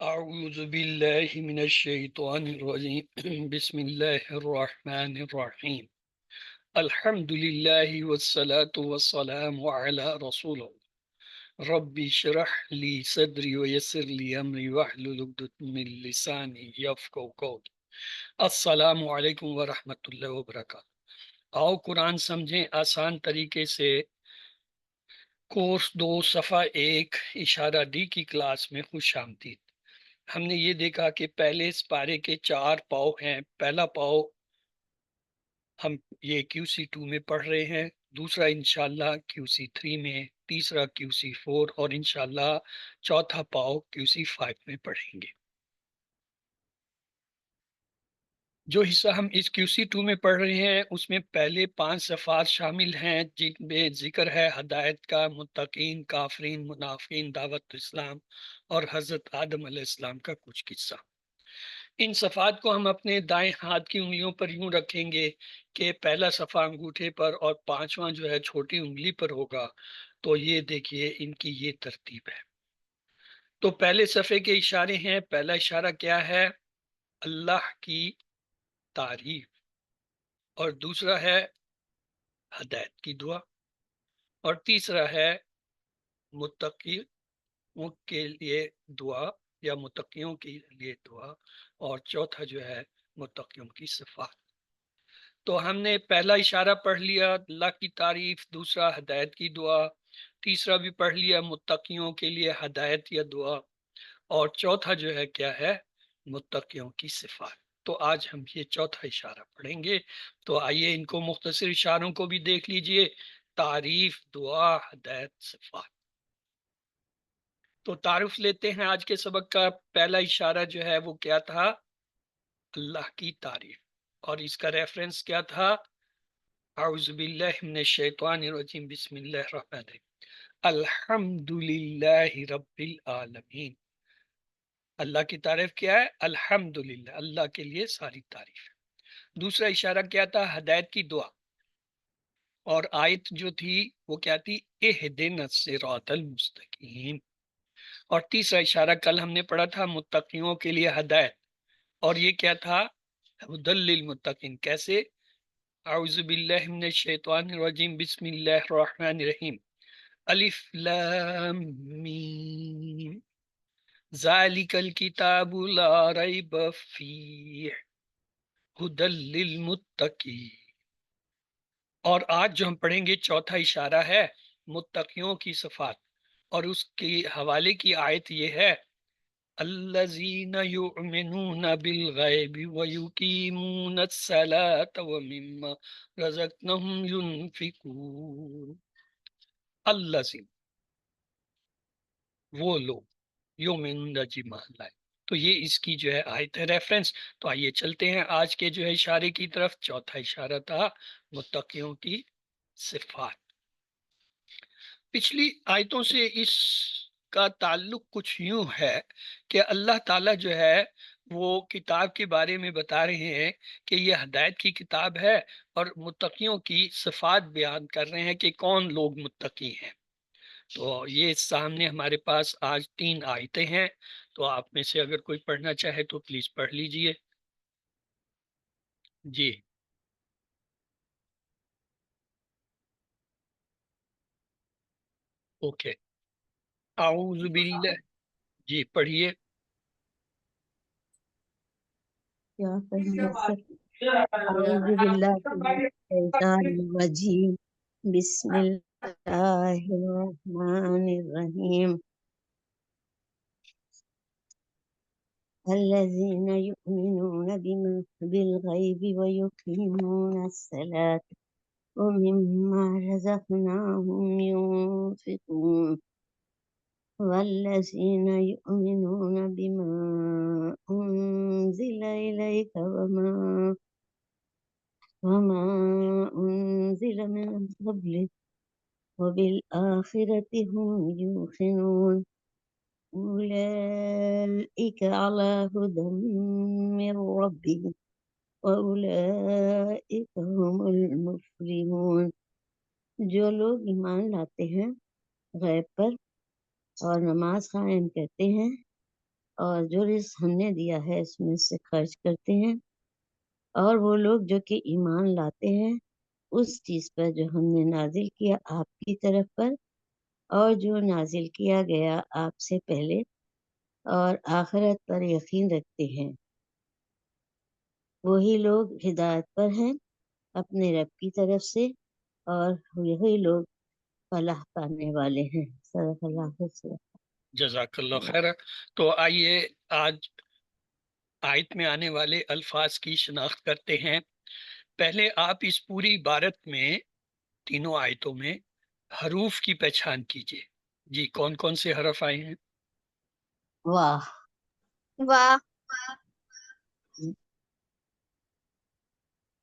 اعوذ باللہ من الشیطان الرجیم بسم اللہ الرحمن الرحیم الحمد للہ والصلاة والسلام علی رسول رب اشرح لی صدری ویسر لی امری واحلل عقدۃ من لسانی یفقہوا قولی۔ السلام علیکم ورحمۃ اللہ وبرکاتہ۔ آؤ قرآن سمجھیں آسان طریقے سے۔ کورس 2 صفحہ 1 اشارہ ڈی کی کلاس میں خوش آمدید۔ ہم نے یہ دیکھا کہ پہلے اس پارے کے 4 پاؤ ہیں۔ پہلا پاؤ ہم یہ QC2 میں پڑھ رہے ہیں، دوسرا انشاءاللہ QC3 میں، تیسرا QC4 اور انشاءاللہ چوتھا پاؤ QC5 میں پڑھیں گے۔ جو حصہ ہم اس QC2 میں پڑھ رہے ہیں اس میں پہلے 5 صفحات شامل ہیں جن میں ذکر ہے ہدایت کا، متقین، کافرین، منافقین، دعوت اسلام اور حضرت آدم علیہ السلام کا کچھ قصہ۔ ان صفحات کو ہم اپنے دائیں ہاتھ کی انگلیوں پر یوں رکھیں گے کہ پہلا صفحہ انگوٹھے پر اور 5واں جو ہے چھوٹی انگلی پر ہوگا۔ تو یہ دیکھیے ان کی یہ ترتیب ہے۔ تو پہلے صفحے کے اشارے ہیں۔ پہلا اشارہ کیا ہے؟ اللہ کی تعریف، اور دوسرا ہے ہدایت کی دعا، اور تیسرا ہے متقیوں کے لیے دعا یا متقیوں کے لیے دعا، اور چوتھا جو ہے متقیوں کی صفات۔ تو ہم نے پہلا اشارہ پڑھ لیا اللہ کی تعریف، دوسرا ہدایت کی دعا، تیسرا بھی پڑھ لیا متقیوں کے لیے ہدایت یا دعا، اور چوتھا جو ہے کیا ہے؟ متقیوں کی صفات۔ تو آج ہم یہ چوتھا اشارہ پڑھیں گے۔ تو آئیے ان کو مختصر اشاروں کو بھی دیکھ لیجئے۔ تعریف، دعا، ہدایت، صفات۔ تو تعارف لیتے ہیں آج کے سبق کا۔ پہلا اشارہ جو ہے وہ کیا تھا؟ اللہ کی تعریف، اور اس کا ریفرنس کیا تھا؟ اعوذ باللہ من الشیطان الرجیم بسم اللہ الرحمن الرحیم الحمد للہ رب العالمین۔ اللہ کی تعریف کیا ہے؟ الحمدللہ، اللہ کے لیے ساری تعریف ہے۔ دوسرا اشارہ کیا تھا؟ ہدایت کی دعا، اور آیت جو تھی وہ کیا تھی؟ اہدنا الصراط المستقیم۔ اور تیسرا اشارہ کل ہم نے پڑھا تھا متقیوں کے لیے ہدایت، اور یہ کیا تھا؟ ہدی للمتقین۔ کیسے؟ اعوذ باللہ من الشیطان الرجیم بسم اللہ الرحمن الرحیم الف لام میم ذالک الکتاب لا ریب فیہ ہدی للمتقین۔ اور آج جو ہم پڑھیں گے چوتھا اشارہ ہے متقیوں کی صفات، اور اس کے حوالے کی آیت یہ ہے الذین یؤمنون بالغیب ویقیمون الصلاة ومما رزقناہم ینفقون۔ الذین، وہ لوگ، یؤمنون جی مان لائے۔ تو یہ اس کی جو ہے آیت ہے ریفرنس۔ تو آئیے چلتے ہیں آج کے جو ہے اشارے کی طرف۔ چوتھا اشارہ تھا متقیوں کی صفات۔ پچھلی آیتوں سے اس کا تعلق کچھ یوں ہے کہ اللہ تعالیٰ جو ہے وہ کتاب کے بارے میں بتا رہے ہیں کہ یہ ہدایت کی کتاب ہے، اور متقیوں کی صفات بیان کر رہے ہیں کہ کون لوگ متقی ہیں۔ تو یہ سامنے ہمارے پاس آج 3 آیتیں ہیں۔ تو آپ میں سے اگر کوئی پڑھنا چاہے تو پلیز پڑھ لیجئے۔ جی اوکے۔ اعوذ باللہ، جی پڑھیے۔ کیا پڑھنا سر؟ اعوذ باللہ من الشیطان الرجیم بسم اللہ الرحمن الرحیم الذین یؤمنون بالغیب ویقیمون الصلاة ومما رزقناهم ينفقون والذین یؤمنون بما انزل الیک وما أنزل من قبلك وبالآخرة هم يوقنون أولئك على هدى من ربهم وأولئك هم المفلحون۔ جو لوگ ایمان لاتے ہیں غیب پر اور نماز قائم کرتے ہیں اور جو رزق ہم نے دیا ہے اس میں سے خرچ کرتے ہیں، اور وہ لوگ جو کہ ایمان لاتے ہیں اس چیز پر جو ہم نے نازل کیا آپ کی طرف پر، اور جو نازل کیا گیا آپ سے پہلے، اور آخرت پر یقین رکھتے ہیں، وہی لوگ ہدایت پر ہیں اپنے رب کی طرف سے، اور یہی لوگ فلاح پانے والے ہیں۔ صدق اللہ العظیم۔ جزاک اللہ خیر۔ تو آئیے آج آیت میں آنے والے الفاظ کی شناخت کرتے ہیں۔ پہلے آپ اس پوری عبارت میں، تینوں آیتوں میں حروف کی پہچان کیجیے۔ جی، کون کون سے حرف آئے ہیں؟ واہ، واہ،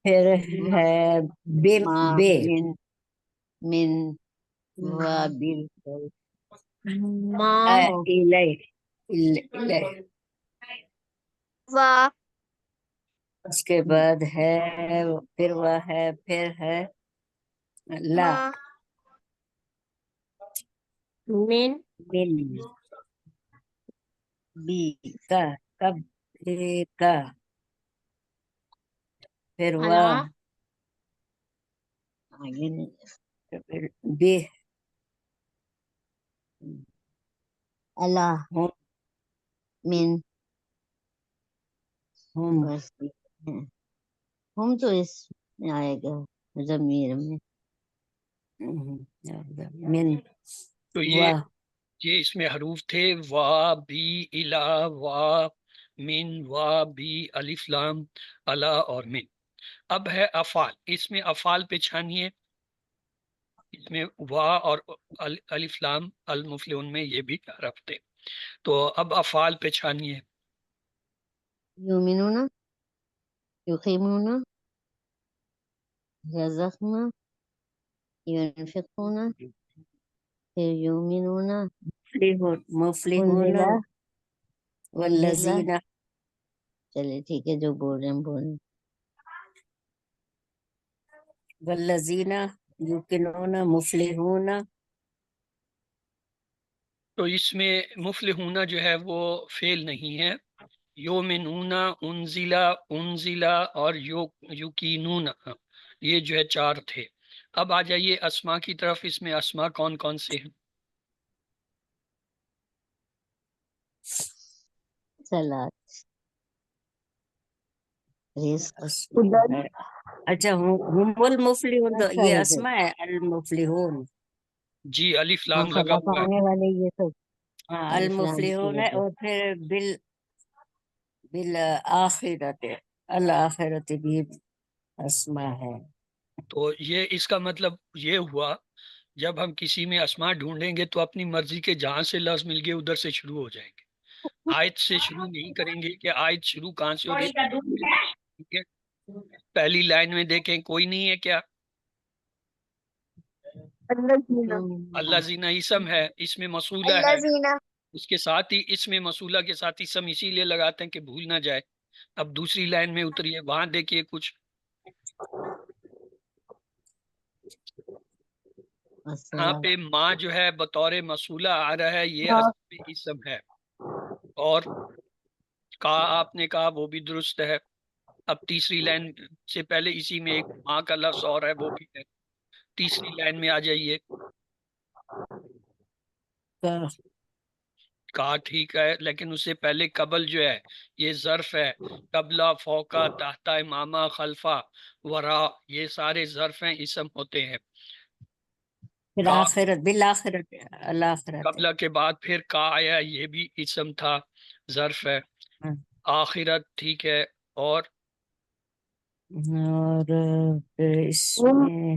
پھر ہے بل ما، بے من و بل، ما، الی الی، واہ، اس کے بعد ہے پھر وہ ہے پھر ہے لا ما، من، مل بی، کا کب کا پھر وہ علا، آگے نہیں، پھر بے اللہ، ہم من، ہم بس ہم تو اس میں آئے گا ضمیر میں۔ من تو و یہ اس میں حروف تھے: وا، بی، الا، وا، من، وا، بی، الف لام، الا اور من۔ اب ہے افعال۔ اس میں افعال پہچانیے۔ اس میں وا اور الف لام المفلحون میں یہ بھی حرف تھے۔ تو اب افعال پہچانیے۔ یومنون، یقیمون، رزقنا، ينفقون، پھر یومنون، مفلحون انزلہ، انزلہ، والذین چلے ٹھیک ہے، جو بول رہے ہیں بولیں۔ والذین یوقنون مفلحون تو اس میں مفلحون جو ہے وہ فعل نہیں ہے۔ یومنون، انزلہ، انزلہ اور یقینون، یہ جو ہے چار تھے۔ اب آ جائیے اسما کی طرف۔ اس میں اسما کون کون سے ہیں؟ صلاۃ، رزق، اچھا ہم المفلحون، تو یہ سارے اسماء ہے المفلحون۔ جی، الف ہاں، لام لگا فلاح ہوا ہے۔ پانے والے یہ سب ہاں الف لام کی المفلحون ہے، وجہ اور پھر بالآخرت، الآخرت بھی اسماء ہے۔ تو یہ اس کا مطلب یہ ہوا، جب ہم کسی میں اسما ڈھونڈیں گے تو اپنی مرضی کے جہاں سے لفظ مل گئے ادھر سے شروع ہو جائیں گے۔ آیت سے شروع نہیں کریں گے کہ آیت شروع کہاں سے ہو رہی ہے۔ ٹھیک ہے، پہلی لائن میں دیکھیں کوئی نہیں ہے کیا؟ الذین، اللہ زینہ اسم ہے، اس میں موصولہ ہے، الذین، اس کے ساتھ ہی اس میں موصولہ کے ساتھ اسم اسی لیے لگاتے ہیں کہ بھول نہ جائے۔ اب دوسری لائن میں اتریے، وہاں دیکھیے کچھ یہاں الصلاۃ، پہ ماں جو ہے بطور موصولہ آ رہا ہے، یہ ہاں، اصل میں اسم ہے۔ اور کہا آپ نے کہا وہ بھی درست ہے۔ اب تیسری لائن سے پہلے اسی میں ایک ماں کا لفظ اور ہے، وہ بھی ہے۔ تیسری لائن میں آ جائیے۔ کہا ٹھیک ہے، لیکن اس سے پہلے قبل جو ہے یہ ظرف ہے۔ قبلہ، فوقہ، تحت، امامہ، خلفہ، ورا، یہ سارے ظرف ہیں، اسم ہوتے ہیں۔ پھر کا آخرت بالآخرت الآخرت، قبلہ کے بعد پھر کا آیا، یہ بھی اسم تھا، ظرف ہے۔ آخرت ٹھیک ہے۔ اور اور پھر اس ہم، میں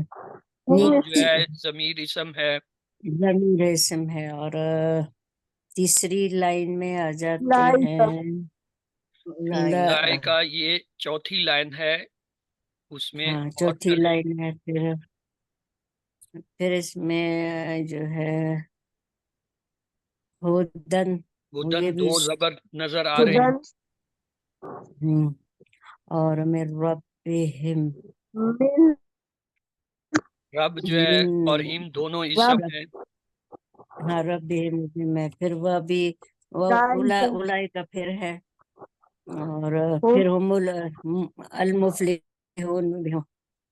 ہم جو ہے ضمیر اسم ہے۔ ضمیر اسم ہے، اور تیسری لائن میں آ جاتے لائکا، ہیں لائے کا یہ چوتھی لائن ہے اس میں۔ ہاں اور چوتھی لائن ہے، پھر اس میں جو ہے ہدن، بدن یہ بھی دو زبر نظر آ رہے ہیں۔ ہدن، اور میں ربہم من، رب جو ہے اور ہم دونوں اسم رب، ہیں۔ ہاں ربہم میں پھر وہ بھی وہ اولئک کا پھر ہے، اور پھر المفلحون ہم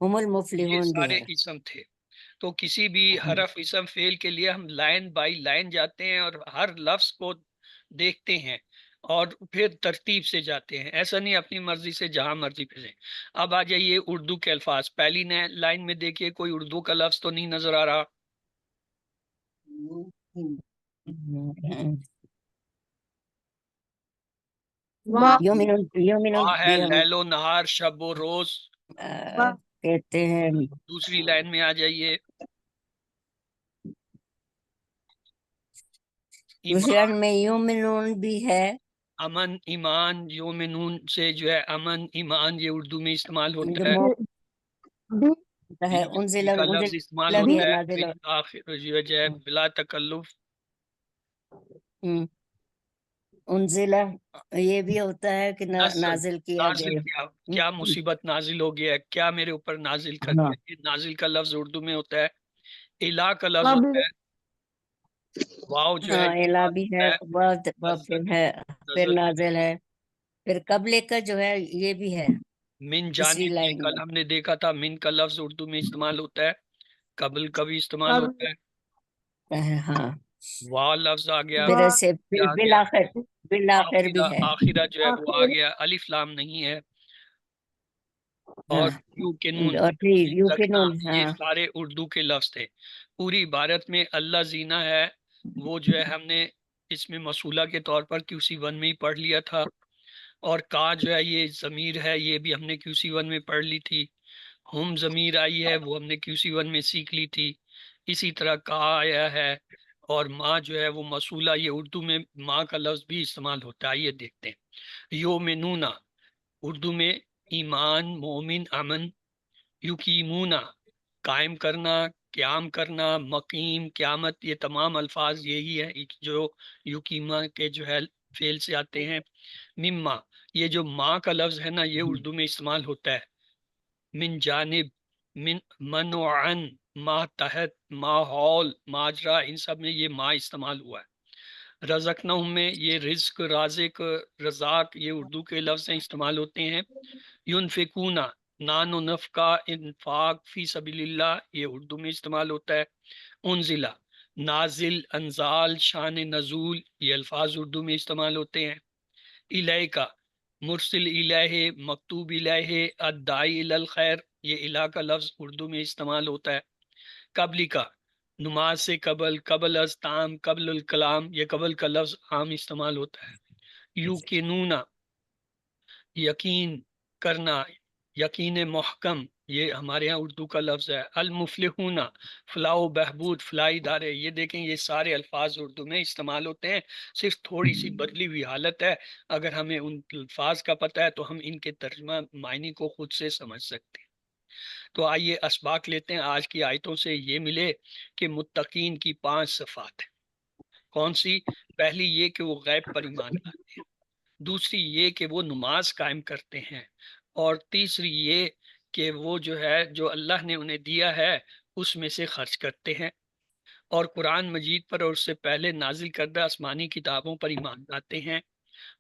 یہ المفلحون بھی سارے ہے۔ اسم تھے۔ تو کسی بھی حرف اسم فعل کے لیے ہم لائن بائی لائن جاتے ہیں اور ہر لفظ کو دیکھتے ہیں اور پھر ترتیب سے جاتے ہیں، ایسا نہیں اپنی مرضی سے جہاں مرضی پھریں۔ اب آ جائیے اردو کے الفاظ، پہلی لائن میں دیکھیے کوئی اردو کا لفظ تو نہیں نظر آ رہا۔ یومنون ہے لیل و نہار، شب و روز۔ کہتے ہیں۔ دوسری لائن میں آ جائیے، دوسری لائن میں یومنون بھی ہے، امن ایمان، یومنون سے جو ہے امن ایمان یہ اردو میں استعمال ہوتا ہے، ہے انزل کا لفظ استعمال بھی ہوتا ہے ہے نازل آخر جو ہے بلا تکلف۔ انزل یہ بھی ہوتا ہے کہ نازل کیا نازل گیا۔ کیا مصیبت نازل ہو گیا ہے، کیا میرے اوپر نازل کر دیا۔ یہ نازل کا لفظ اردو میں ہوتا ہے، الہ کا لفظ ہوتا ہے، واو جو ہے ہاں الا بھی ہے، پھر ہے، پھر نازل ہے، پھر قبل کا جو ہے یہ بھی ہے من تیسری جانب، یہ لائن کل ہم نے دیکھا تھا من کا لفظ اردو میں استعمال ہوتا ہے، قبل کا بھی استعمال ہوتا ہے، میں۔ ہاں واو لفظ آ گیا، پھر سے کیا آ گیا، بالآخر بھی ہے۔ آخرہ جو ہے وہ آ گیا، الف لام نہیں ہے، اور یو کے نون اور پھر یو کے رکھنا، نون، یہ ہاں سارے اردو کے لفظ تھے۔ پوری عبارت میں اللہ زینہ ہے وہ جو ہے ہم نے اس میں موصولہ کے طور پر QC1 میں ہی پڑھ لیا تھا، اور کا جو ہے یہ ضمیر ہے، یہ بھی ہم نے QC1 میں پڑھ لی تھی، ہم ضمیر آئی ہے وہ ہم نے QC1 میں سیکھ لی تھی، اسی طرح کا آیا ہے، اور ماں جو ہے وہ موصولہ، یہ اردو میں ماں کا لفظ بھی استعمال ہوتا ہے۔ آئیے دیکھتے ہیں، یومنونا اردو میں ایمان، مومن، امن، یقیمونا قائم کرنا، قیام کرنا، مقیم، قیامت، یہ تمام الفاظ یہی ہے جو یقیمہ کے جو ہے فعل سے آتے ہیں۔ مما، یہ جو ماں کا لفظ ہے نا یہ اردو میں استعمال ہوتا ہے، من جانب، من منوعن، ماتحت، ماحول، ماجرا، ان سب میں یہ ماں استعمال ہوا ہے۔ رزقناہم میں یہ رزق، رازق، رزاق یہ اردو کے لفظ ہیں استعمال ہوتے ہیں۔ ينفقونا نان و نفقہ، انفاق فی سبیل اللہ یہ اردو میں استعمال ہوتا ہے۔ انزلہ نازل، انزال، شان نزول یہ الفاظ اردو میں استعمال ہوتے ہیں۔ الیکا مرسل الہ، مکتوب الہ، الداعی الی الخیر یہ الہ کا لفظ اردو میں استعمال ہوتا ہے۔ قبلی کا نماز سے قبل، قبل از تام، قبل الکلام یہ قبل کا لفظ عام استعمال ہوتا ہے۔ یوقنونا یقین کرنا، یقین محکم یہ ہمارے ہاں اردو کا لفظ ہے۔ المفلحون فلاح و بہبود، فلاحی ادارے، یہ دیکھیں یہ سارے الفاظ اردو میں استعمال ہوتے ہیں، صرف تھوڑی سی بدلی ہوئی حالت ہے، اگر ہمیں ان الفاظ کا پتہ ہے تو ہم ان کے ترجمہ معنی کو خود سے سمجھ سکتے ہیں۔ تو آئیے اسباق لیتے ہیں آج کی آیتوں سے، یہ ملے کہ متقین کی 5 صفات ہیں۔ کون سی؟ پہلی یہ کہ وہ غیب پر ایمان لاتے ہیں، دوسری یہ کہ وہ نماز قائم کرتے ہیں، اور تیسری یہ کہ وہ جو ہے جو اللہ نے انہیں دیا ہے اس میں سے خرچ کرتے ہیں، اور قرآن مجید پر اور اس سے پہلے نازل کردہ آسمانی کتابوں پر ایمان لاتے ہیں،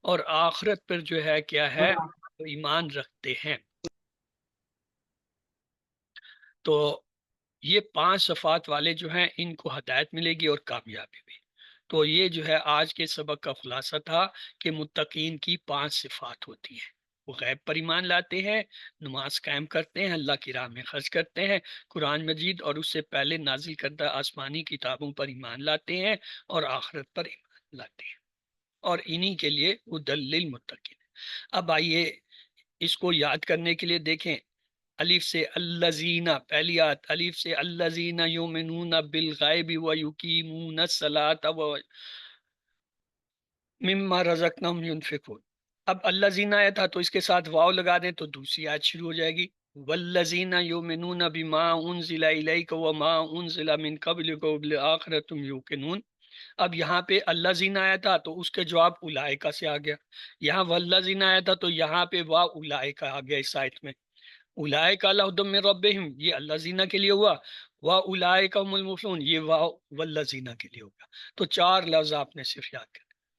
اور آخرت پر جو ہے کیا ہے وہ ایمان رکھتے ہیں۔ تو یہ 5 صفات والے جو ہیں ان کو ہدایت ملے گی اور کامیابی بھی۔ تو یہ جو ہے آج کے سبق کا خلاصہ تھا کہ متقین کی 5 صفات ہوتی ہیں، وہ غیب پر ایمان لاتے ہیں، نماز قائم کرتے ہیں، اللہ کی راہ میں خرچ کرتے ہیں، قرآن مجید اور اس سے پہلے نازل کردہ آسمانی کتابوں پر ایمان لاتے ہیں، اور آخرت پر ایمان لاتے ہیں، اور انہی کے لیے ہدی للمتقین۔ اب آئیے اس کو یاد کرنے کے لیے دیکھیں، الف سے الذین، پہلی آیت الف سے الذین یؤمنون بالغیب ویقیمون الصلاۃ ومما رزقناہم ینفقون۔ اب الذین آیا تھا تو اس کے ساتھ واو لگا دیں تو دوسری آیت شروع ہو جائے گی، والذین یؤمنون بما انزل الیک وما انزل من قبلک وبالآخرۃ هم یوقنون۔ اب یہاں پہ الذین آیا تھا تو اس کے جواب اولئک سے آ گیا، یہاں والذین آیا تھا تو یہاں پہ وا اولئک آ گیا اس آیت میں۔ اولئک علی ھدی من ربہم یہ الذین کے لیے ہوا، واولئک هم المفلحون یہ والذین کے لیے ہوگا۔ تو 4 لفظ آپ نے صرف یاد کریں،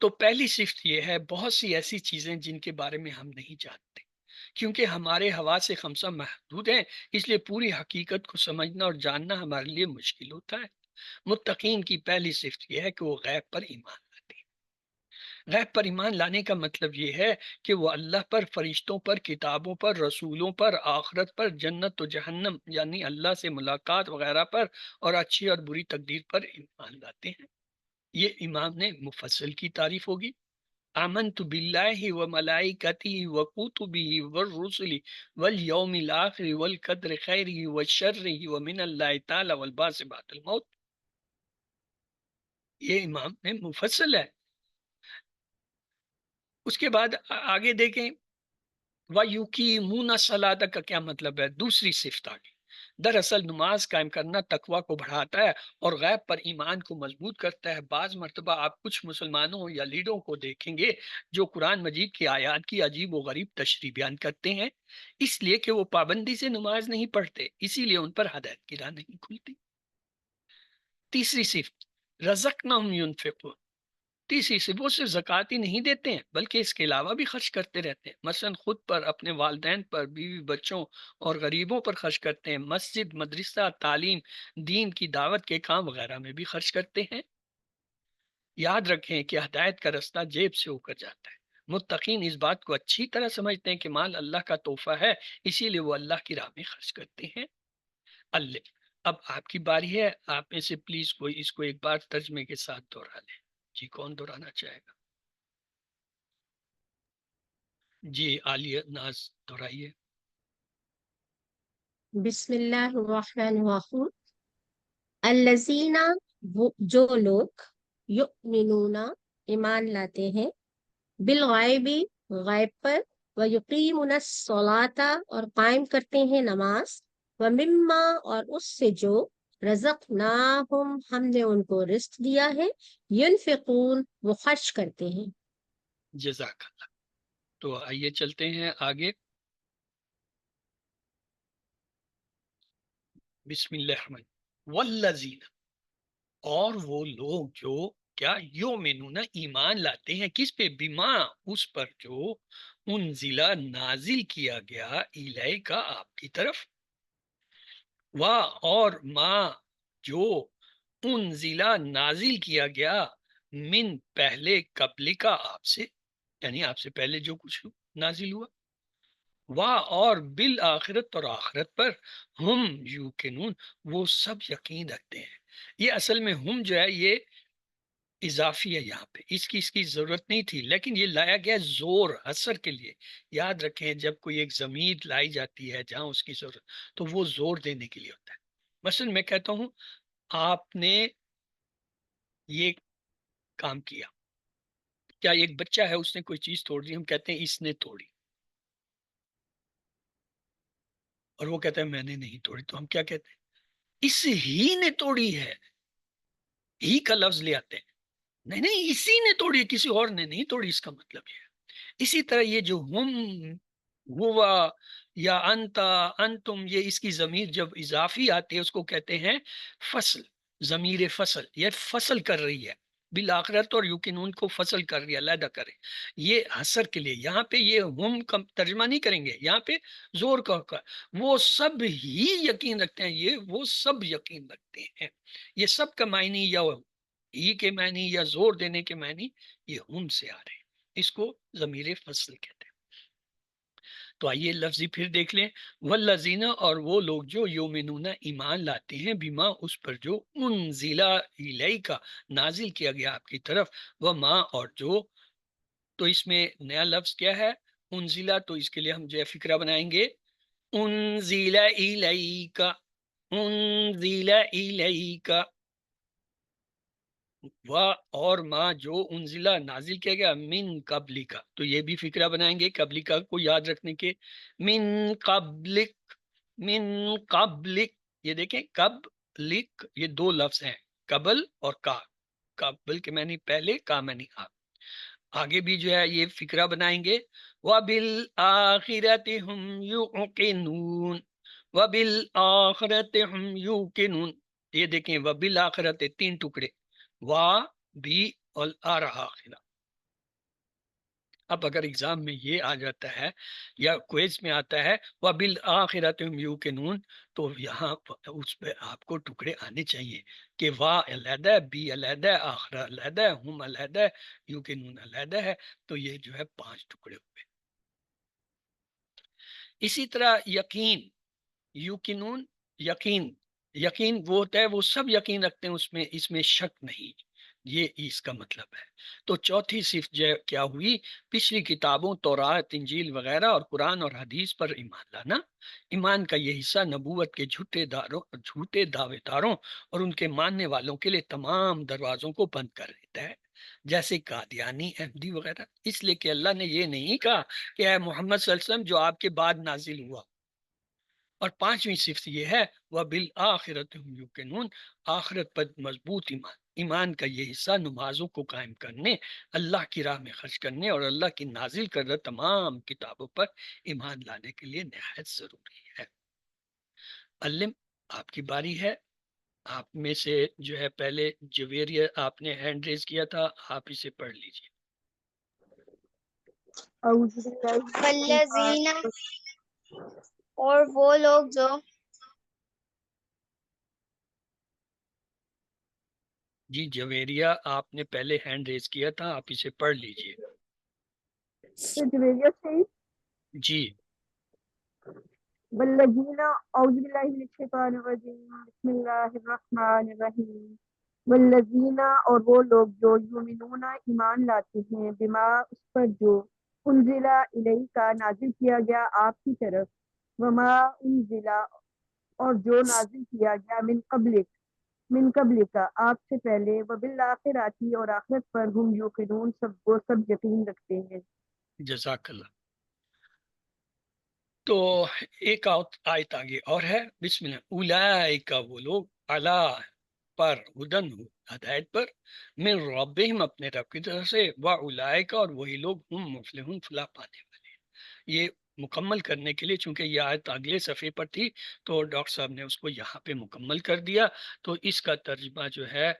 تو پہلی صفت یہ ہے، بہت سی ایسی چیزیں جن کے بارے میں ہم نہیں جانتے، کیونکہ ہمارے حواس خمسہ محدود ہیں، اس لیے پوری حقیقت کو سمجھنا اور جاننا ہمارے لیے مشکل ہوتا ہے۔ متقین کی پہلی صفت یہ ہے کہ وہ غیب پر ایمان لاتے ہیں۔ غیب پر ایمان لانے کا مطلب یہ ہے کہ وہ اللہ پر، فرشتوں پر، کتابوں پر، رسولوں پر، آخرت پر، جنت و جہنم یعنی اللہ سے ملاقات وغیرہ پر، اور اچھی اور بری تقدیر پر ایمان لاتے ہیں۔ یہ امام نے مفصل کی تعریف ہوگی۔ آمنت باللہ و ملائکتہ و کتبہ والرسل والیوم الآخر والقدر خیرہ و شرہ ومن اللہ تعالی والبعث بعد الموت۔ یہ امام نے مفصل ہے۔ اس کے بعد آگے دیکھیں، وَيُقِيمُونَ الصَّلَاةَ کا کیا مطلب ہے؟ دوسری صفت آگے، دراصل نماز قائم کرنا تقویٰ کو بڑھاتا ہے اور غیب پر ایمان کو مضبوط کرتا ہے۔ بعض مرتبہ آپ کچھ مسلمانوں یا لیڈروں کو دیکھیں گے جو قرآن مجید کی آیات کی عجیب و غریب تشریح بیان کرتے ہیں، اس لیے کہ وہ پابندی سے نماز نہیں پڑھتے، اسی لیے ان پر ہدایت کی راہ نہیں کھلتی۔ تیسری صفت، رزقناہم ینفقون۔ تیسری سے وہ صرف زکوٰۃ ہی نہیں دیتے ہیں بلکہ اس کے علاوہ بھی خرچ کرتے رہتے ہیں، مثلا خود پر، اپنے والدین پر، بیوی بچوں اور غریبوں پر خرچ کرتے ہیں، مسجد، مدرسہ، تعلیم، دین کی دعوت کے کام وغیرہ میں بھی خرچ کرتے ہیں۔ یاد رکھیں کہ ہدایت کا رستہ جیب سے ہو کر جاتا ہے۔ متقین اس بات کو اچھی طرح سمجھتے ہیں کہ مال اللہ کا تحفہ ہے، اسی لیے وہ اللہ کی راہ میں خرچ کرتے ہیں۔ اللہ، اب آپ کی باری ہے، آپ میں سے پلیز کوئی اس کو ایک بار ترجمے کے ساتھ دہرا لیں۔ جی، کون دہرانا چاہے گا؟ جی عالیہ ناز دہرائیے۔ بسم اللہ الرحمن الرحیم۔ الذین، وہ جو لوگ، یؤمنون ایمان لاتے ہیں، بالغیب غیب پر، ویقیمون الصلاۃ اور قائم کرتے ہیں نماز، ومما اور اس سے جو، رزقناہم ہم نے ان کو رزق دیا ہے، ینفقون وہ خرچ کرتے ہیں۔ جزاک اللہ۔ تو آئیے چلتے ہیں آگے۔ بسم اللہ الرحمن والذین، اور وہ لوگ جو کیا، یؤمنون ایمان لاتے ہیں، کس پہ؟ بما اس پر جو، انزلہ نازل کیا گیا، الیکا آپ کی طرف، اور ما جو، انزلہ نازل کیا گیا، من پہلے، قبل کا آپ سے، یعنی آپ سے پہلے جو کچھ نازل ہوا، اور بالآخرت اور آخرت پر، ہم یوقنون وہ سب یقین رکھتے ہیں۔ یہ اصل میں ہم جو ہے یہ اضافی ہے، یہاں پہ اس کی ضرورت نہیں تھی، لیکن یہ لایا گیا زور حسر کے لیے۔ یاد رکھیں جب کوئی ایک ضمیر لائی جاتی ہے جہاں اس کی ضرورت، تو وہ زور دینے کے لیے ہوتا ہے۔ مثلا میں کہتا ہوں آپ نے یہ کام کیا، کیا ایک بچہ ہے اس نے کوئی چیز توڑ دی، ہم کہتے ہیں اس نے توڑی، اور وہ کہتا ہے میں نے نہیں توڑی، تو ہم کیا کہتے ہیں؟ اس ہی نے توڑی ہے، ہی کا لفظ لے آتے ہیں، نہیں نہیں اسی نے توڑی ہے، کسی اور نے نہیں توڑی، اس کا مطلب یہ ہے۔ اسی طرح یہ جو ہم، ہوا یا انتا، انتم، یہ اس کی ضمیر جب اضافی آتی ہے اس کو کہتے ہیں فصل، ضمیر فصل، یہ فصل کر رہی ہے، بالآخرت اور یقینون کو فصل کر رہی ہے، علیحدہ کرے، یہ حسر کے لیے۔ یہاں پہ یہ ہم کا ترجمہ نہیں کریں گے، یہاں پہ زور کا وہ سب ہی یقین رکھتے ہیں، یہ وہ سب یقین رکھتے ہیں۔ یہ سب کا معنی یا ہی کے معنی یا زور دینے کے معنی یہ ہم سے آ رہے ہیں، اس کو ضمیر فصل کہتے ہیں۔ تو آئیے لفظی پھر دیکھ لیں، والذین اور وہ لوگ جو یومنون ایمان لاتے ہیں، بما اس پر جو، انزلا الیکا نازل کیا گیا آپ کی طرف، وما اور جو، تو اس میں نیا لفظ کیا ہے؟ انزلا، تو اس کے لیے ہم جو ہے فکرہ بنائیں گے، انزل الیکا، انزل الیکا، اور ما جو، انزلہ نازل کیا گیا، من قبلی کا، تو یہ بھی فکرہ بنائیں گے قبلی کا کو یاد رکھنے کے، من قبلک، من قبلک، یہ دیکھیں قبلک، یہ دو لفظ ہیں، قبل اور کا، قبل کے معنی پہلے، کا معنی آگے بھی جو ہے یہ فکرہ بنائیں گے، وَبِالْآخِرَةِ هُمْ يُوقِنُونَ، وَبِالْآخِرَةِ هُمْ يُوقِنُونَ، یہ دیکھیں وَبِالْآخِرَةِ تین ٹکڑے، وا بھی اور آ رہا آخرہ، اب اگر ایگزام میں یہ آ جاتا ہے یا کوئز میں آتا ہے وَبِالْآخِرَةِ هُمْ يُوقِنُونَ، تو یہاں اس پہ آپ کو ٹکڑے آنے چاہیے کہ واہ علیحدہ ہے، بی علیحدہ ہے، آخرہ علیحدہ ہے، ہم علیحدہ ہے، یوقنون علیحدہ ہے، تو یہ جو ہے 5 ٹکڑے ہوئے۔ اسی طرح یقین، یوقنون، یقین، یقین وہ ہوتا ہے وہ سب یقین رکھتے ہیں اس میں شک نہیں، یہ اس کا مطلب ہے۔ تو چوتھی صفت جو کیا ہوئی؟ پچھلی کتابوں تورات، انجیل وغیرہ اور قرآن اور حدیث پر ایمان لانا۔ ایمان کا یہ حصہ نبوت کے جھوٹے دعوے داروں اور ان کے ماننے والوں کے لیے تمام دروازوں کو بند کر دیتا ہے، جیسے قادیانی، احمدی وغیرہ، اس لیے کہ اللہ نے یہ نہیں کہا کہ اے محمد صلی اللہ علیہ وسلم جو آپ کے بعد نازل ہوا۔ اور 5ویں صفت یہ ہے وَبِالْآخِرَةِ هُمْ يُوقِنُونَ، آخرت پر مضبوط ایمان۔ ایمان کا یہ حصہ نمازوں کو قائم کرنے، اللہ کی راہ میں خرچ کرنے اور اللہ کی نازل کردہ تمام کتابوں پر ایمان لانے کے لیے نہایت ضروری ہے۔ علم، آپ کی باری ہے۔ آپ میں سے جو ہے پہلے جویریہ آپ نے ہینڈ ریز کیا تھا، آپ اسے پڑھ لیجیے۔ والذین، اور وہ لوگ جو جی جویریہ آپ نے پہلے ہینڈ ریز کیا تھا، آپ اسے پڑھ لیجیے۔ جی والذین، اعوذ باللہ من الشیطان الرجیم، بسم اللہ الرحمن الرحیم۔ والذین، اور وہ لوگ جو یؤمنون، ایمان لاتے ہیں، بما، اس پر جو انزل الیک، نازل کیا گیا آپ کی طرف، وما انزل، اور جو نازل کیا گیا من قبلک، آپ سے پہلے، وبالآخرۃ، اور آخرت پر، ہم یوقنون، وہ سب یقین رکھتے ہیں۔ جزاک اللہ۔ تو ایک آیت آگے اور ہے، بسم اللہ، اولئک، وہ لوگ، علی، پر، ہدن، ہدایت پر، من ربہم، اپنے رب کی طرف سے، واولئک، اور وہی لوگ، ہم مفلحون، فلاح پانے والے ہیں۔ یہ مکمل کرنے کے لیے چونکہ یہ آیت اگلے صفحے پر تھی تو ڈاکٹر صاحب نے اس کو یہاں پہ مکمل کر دیا، تو اس کا ترجمہ جو ہے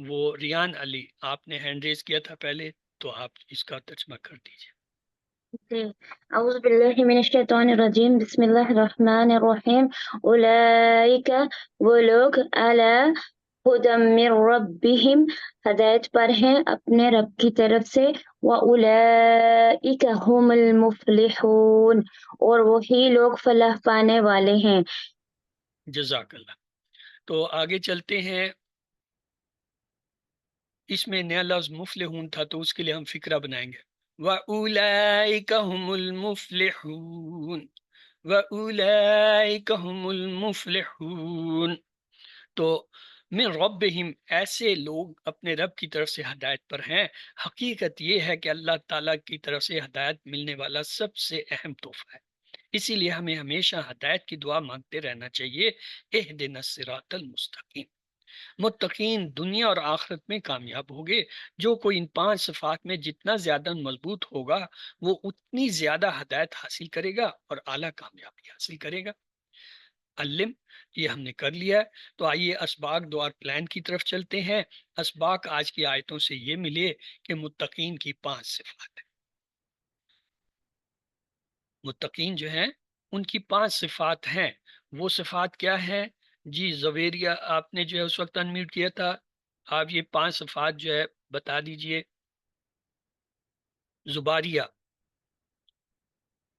وہ ریان علی، آپ نے ہینڈ ریز کیا تھا پہلے، تو آپ اس کا ترجمہ کر دیجیے۔ اعوذ باللہ من الشیطان الرجیم، بسم اللہ الرحمن الرحیم۔ اولئک، وہ لوگ، علی ہدی من ربہم، ہدایت پر ہیں اپنے رب کی طرف سے، واولئک هم المفلحون، اور وہی لوگ فلاح پانے والے ہیں۔ جزاک اللہ۔ تو آگے چلتے ہیں، اس میں نیا لفظ مفلحون تھا تو اس کے لیے ہم فقرہ بنائیں گے، وَأُولَئِكَ هُمُ الْمُفْلِحُونَ، وَأُولَئِكَ هُمُ الْمُفْلِحُونَ۔ تو من ربہم، ایسے لوگ اپنے رب کی طرف سے ہدایت پر ہیں۔ حقیقت یہ ہے کہ اللہ تعالیٰ کی طرف سے ہدایت ملنے والا سب سے اہم تحفہ ہے، اسی لیے ہمیں ہمیشہ ہدایت کی دعا مانگتے رہنا چاہیے۔ اہدنا الصراط المستقیم۔ متقین دنیا اور آخرت میں کامیاب ہوگے۔ جو کوئی ان 5 صفات میں جتنا زیادہ مضبوط ہوگا وہ اتنی زیادہ ہدایت حاصل کرے گا اور اعلیٰ کامیابی حاصل کرے گا۔ علم، یہ ہم نے کر لیا ہے، تو آئیے اسباق دوار پلان کی طرف چلتے ہیں۔ اسباق آج کی آیتوں سے یہ ملے کہ متقین کی 5 صفات ہیں۔ متقین جو ہیں ان کی 5 صفات ہیں۔ وہ صفات کیا ہیں؟ جی زویریہ آپ نے جو ہے اس وقت انمیوٹ کیا تھا، آپ یہ 5 صفات جو ہے بتا دیجئے۔ زباریہ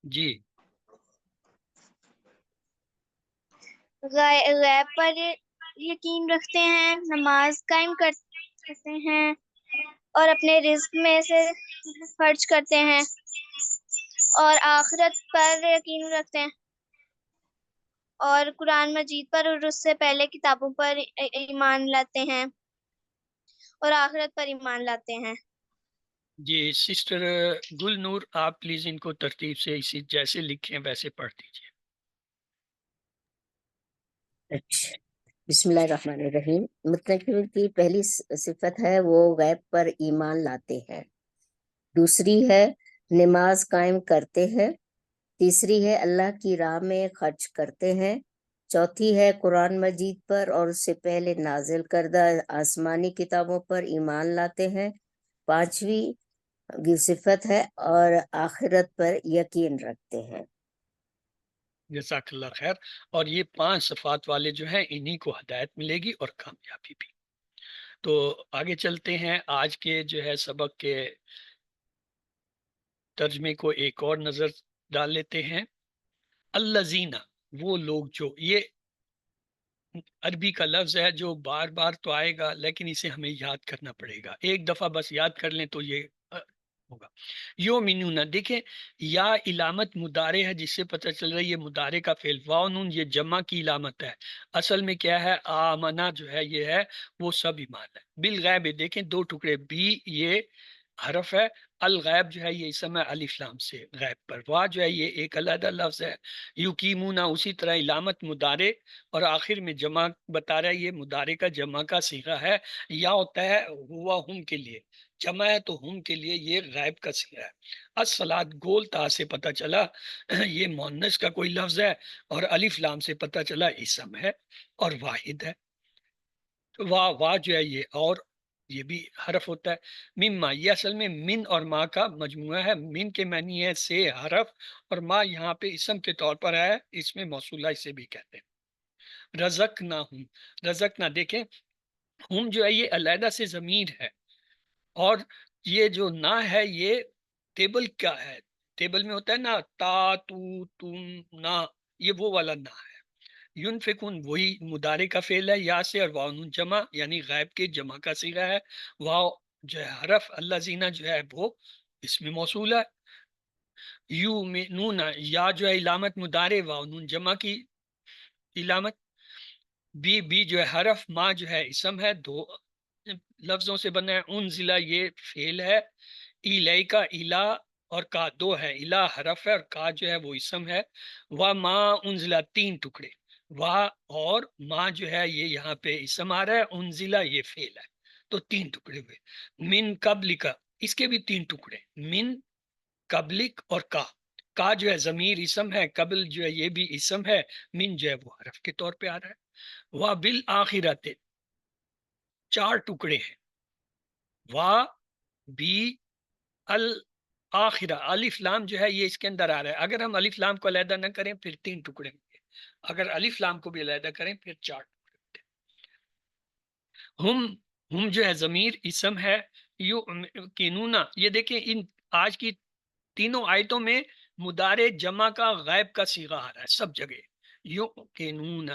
جی۔ غیب پر یقین رکھتے ہیں، نماز قائم کرتے ہیں اور اپنے رزق میں سے خرچ کرتے ہیں، اور آخرت پر یقین رکھتے ہیں، اور قرآن مجید پر اور اس سے پہلے کتابوں پر ایمان لاتے ہیں، اور آخرت پر ایمان لاتے ہیں۔ جی سسٹر گل نور، آپ پلیز ان کو ترتیب سے اسی جیسے لکھیں ویسے پڑھ دیجیے۔ اچھا، بسم اللہ الرحمن الرحیم۔ متقین کی پہلی صفت ہے وہ غیب پر ایمان لاتے ہیں، دوسری ہے نماز قائم کرتے ہیں، تیسری ہے اللہ کی راہ میں خرچ کرتے ہیں، چوتھی ہے قرآن مجید پر اور اس سے پہلے نازل کردہ آسمانی کتابوں پر ایمان لاتے ہیں، پانچویں صفت ہے اور آخرت پر یقین رکھتے ہیں۔ جزاک اللہ خیر۔ اور یہ 5 صفات والے جو ہیں انہی کو ہدایت ملے گی اور کامیابی بھی۔ تو آگے چلتے ہیں، آج کے جو ہے سبق کے ترجمے کو ایک اور نظر ڈال لیتے ہیں۔ الذین، وہ لوگ جو، یہ عربی کا لفظ ہے جو بار بار تو آئے گا لیکن اسے ہمیں یاد کرنا پڑے گا، ایک دفعہ بس یاد کر لیں تو یہ ہوگا۔ یومنون، دیکھیں یا علامت مضارع ہے جس سے پتہ چل رہا ہے یہ مضارع کا فعل، واو نون یہ جمع کی علامت ہے، اصل میں کیا ہے، آمنا جو ہے یہ ہے وہ سب ایمان ہے۔ بالغیب، دیکھیں 2 ٹکڑے، بھی یہ حرف ہے، الغیب جو ہے یہ اسم ہے الف لام سے غیب پر، وا جو ہے یہ ایک علیحدہ لفظ ہے۔ یقیمون اسی طرح علامت مضارع اور آخر میں جمع بتا رہا ہے، یہ مضارع کا جمع کا صیغہ ہے، یا ہوتا ہے ہوا ہم کے لیے، جمع ہے تو ہم کے لیے یہ غائب کا صیغہ ہے۔ الصلاۃ، گول تا سے پتہ چلا یہ مؤنث کا کوئی لفظ ہے، اور الف لام سے پتہ چلا اسم ہے اور واحد ہے۔ وا جو ہے یہ اور یہ بھی حرف ہوتا ہے۔ مما، یہ اصل میں من اور ما کا مجموعہ ہے، من کے معنی ہے سے حرف، اور ما یہاں پہ اسم کے طور پر ہے، اس میں موصولہ اسے بھی کہتے ہیں۔ رزقنا ہم، رزقنا دیکھیں ہم جو ہے یہ علیحدہ سے ضمیر ہے، اور یہ جو نہ ہے یہ ٹیبل کیا ہے، ٹیبل میں ہوتا ہے نا تا تو تم نا، یہ وہ والا نہ ہے۔ ینفقون وہی مضارع کا فعل ہے یا سے، اور واو نون جمع یعنی غائب کے جمع کا صیغہ ہے، واو جو ہے حرف، اللہ زینہ جو ہے وہ اس میں موصول ہے۔ یومنون، یا جو ہے علامت مضارع، واو نون جمع کی علامت، بی جو ہے حرف، ما جو ہے اسم ہے، 2 لفظوں سے بنا ہے۔ انزلہ یہ فعل ہے، الیکا الا اور کا 2 ہے، الا حرف ہے اور کا جو ہے وہ اسم ہے۔ وما انزلہ 3 ٹکڑے، وا اور ما جو ہے یہ یہاں پہ اسم آ رہا ہے، انزلہ یہ فعل ہے، تو 3 ٹکڑے ہوئے۔ من قبلک، اس کے بھی 3 ٹکڑے، من قبلک اور کا جو ہے ضمیر اسم ہے، قبل جو ہے یہ بھی اسم ہے، من جو ہے وہ حرف کے طور پہ آ رہا ہے۔ وا بالآخرت 4 ٹکڑے ہیں، وا بی الآخرہ، الف لام جو ہے یہ اس کے اندر آ رہا ہے، اگر ہم الف لام کو علیحدہ نہ کریں پھر 3 ٹکڑے ہوں گے، اگر الف لام کو بھی علیحدہ کریں پھر 4 ٹکڑے ہوتے ہیں۔ ہم جو ہے ضمیر اسم ہے، یقینون، یہ دیکھیں ان آج کی تینوں آیتوں میں مضارع جمع کا غائب کا صیغہ آ رہا ہے سب جگہ، یقینون،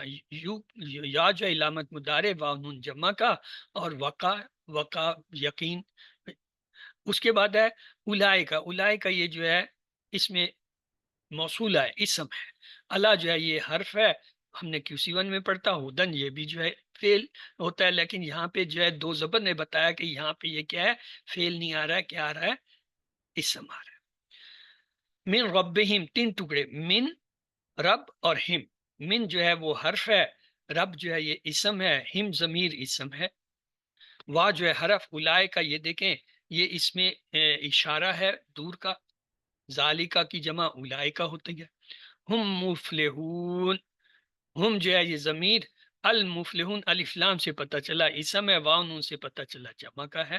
یا جو علامت مضارع، واو نون جمع کا، اور وقع یقین۔ اس کے بعد ہے اولائکا، اولائکا یہ جو ہے اس میں موصولہ ہے، اسم ہے، اللہ جو ہے یہ حرف ہے، ہم نے QC1 میں پڑھتا، ہدن یہ بھی جو ہے فعل ہوتا ہے، لیکن یہاں پہ جو ہے 2 زبر نے بتایا کہ یہاں پہ یہ کیا ہے، فعل نہیں آ رہا ہے، کیا آ رہا ہے، اسم آ رہا ہے۔ من ربہم 3 ٹکڑے، من رب اور ہم، من جو ہے وہ حرف ہے، رب جو ہے یہ اسم ہے، ہم ضمیر اسم ہے، وا جو ہے حرف، اولائے کا یہ دیکھیں یہ اس میں اشارہ ہے دور کا، ذالکا کی جمع اولائے کا ہوتی ہے۔ ہم مفلحون، ہم جو ہے یہ ضمیر، المفلحون الف لام سے پتہ چلا اسم ہے، واو نون سے پتہ چلا جمع کا ہے۔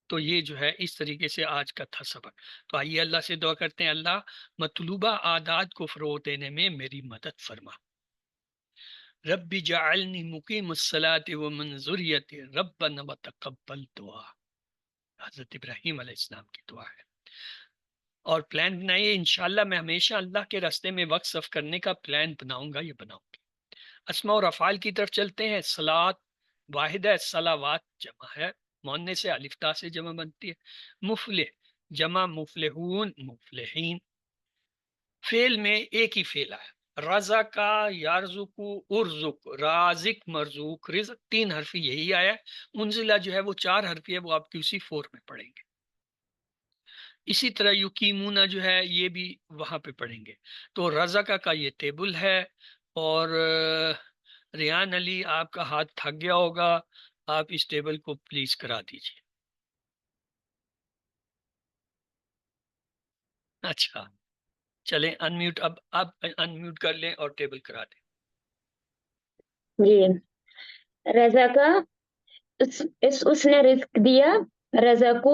تو یہ جو ہے اس طریقے سے آج کا تھا سبق۔ تو آئیے اللہ سے دعا کرتے ہیں، اللہ مطلوبہ عادات کو فروغ دینے میں میری مدد فرما۔ رب جعلنی مقیم الصلاۃ ومن ذریتی ربنا وتقبل دعا، حضرت ابراہیم علیہ السلام کی دعا ہے۔ اور پلان بنائیے، انشاءاللہ میں ہمیشہ اللہ کے راستے میں وقت صرف کرنے کا پلان بناؤں گا، یہ بناؤں گی۔ اسماء اور افعال کی طرف چلتے ہیں۔ صلاۃ واحد ہے، صلوات جمع ہے، مؤنث سے الف تا سے جمع بنتی ہے۔ مفلح جمع مفلحون مفلحین، فعل میں ایک ہی فعل ہے، رزق یرزق ارزق، رازق مرزوق رزق، 3 حرفی یہی آیا ہے۔ انزلہ جو ہے وہ 4 حرفی ہے، وہ آپ QC4 میں پڑھیں گے۔ اسی طرح یقیمونہ جو ہے یہ بھی وہاں پہ پڑھیں گے۔ تو رزق کا یہ ٹیبل ہے، اور ریان علی آپ کا ہاتھ تھک گیا ہوگا، آپ اس ٹیبل کو پلیز کرا دیجیے۔ اچھا چلیں انمیوٹ، اب آپ انمیوٹ کر لیں اور ٹیبل کرا دیں۔ جی، رضا کا اس نے رزق دیا، رضا کو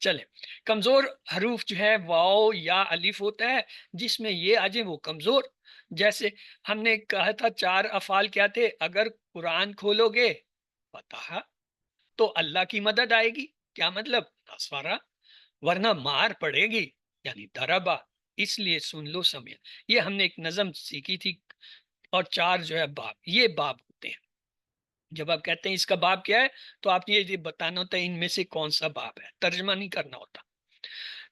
چلے، کمزور حروف جو ہے واو یا الف ہوتا ہے، جس میں یہ آ جائے وہ کمزور. جیسے ہم نے کہا تھا 4 افعال کیا تھے؟ اگر قرآن کھولو گے فتح تو اللہ کی مدد آئے گی. کیا مطلب؟ نصرہ. ورنہ مار پڑے گی، یعنی دربا. اس لیے سن لو سمجھ. یہ ہم نے ایک نظم سیکھی تھی. اور 4 جو ہے باب، یہ باب ہوتے ہیں. جب آپ کہتے ہیں اس کا باب کیا ہے تو آپ یہ بتانا ہوتا ہے ان میں سے کون سا باب ہے، ترجمہ نہیں کرنا ہوتا.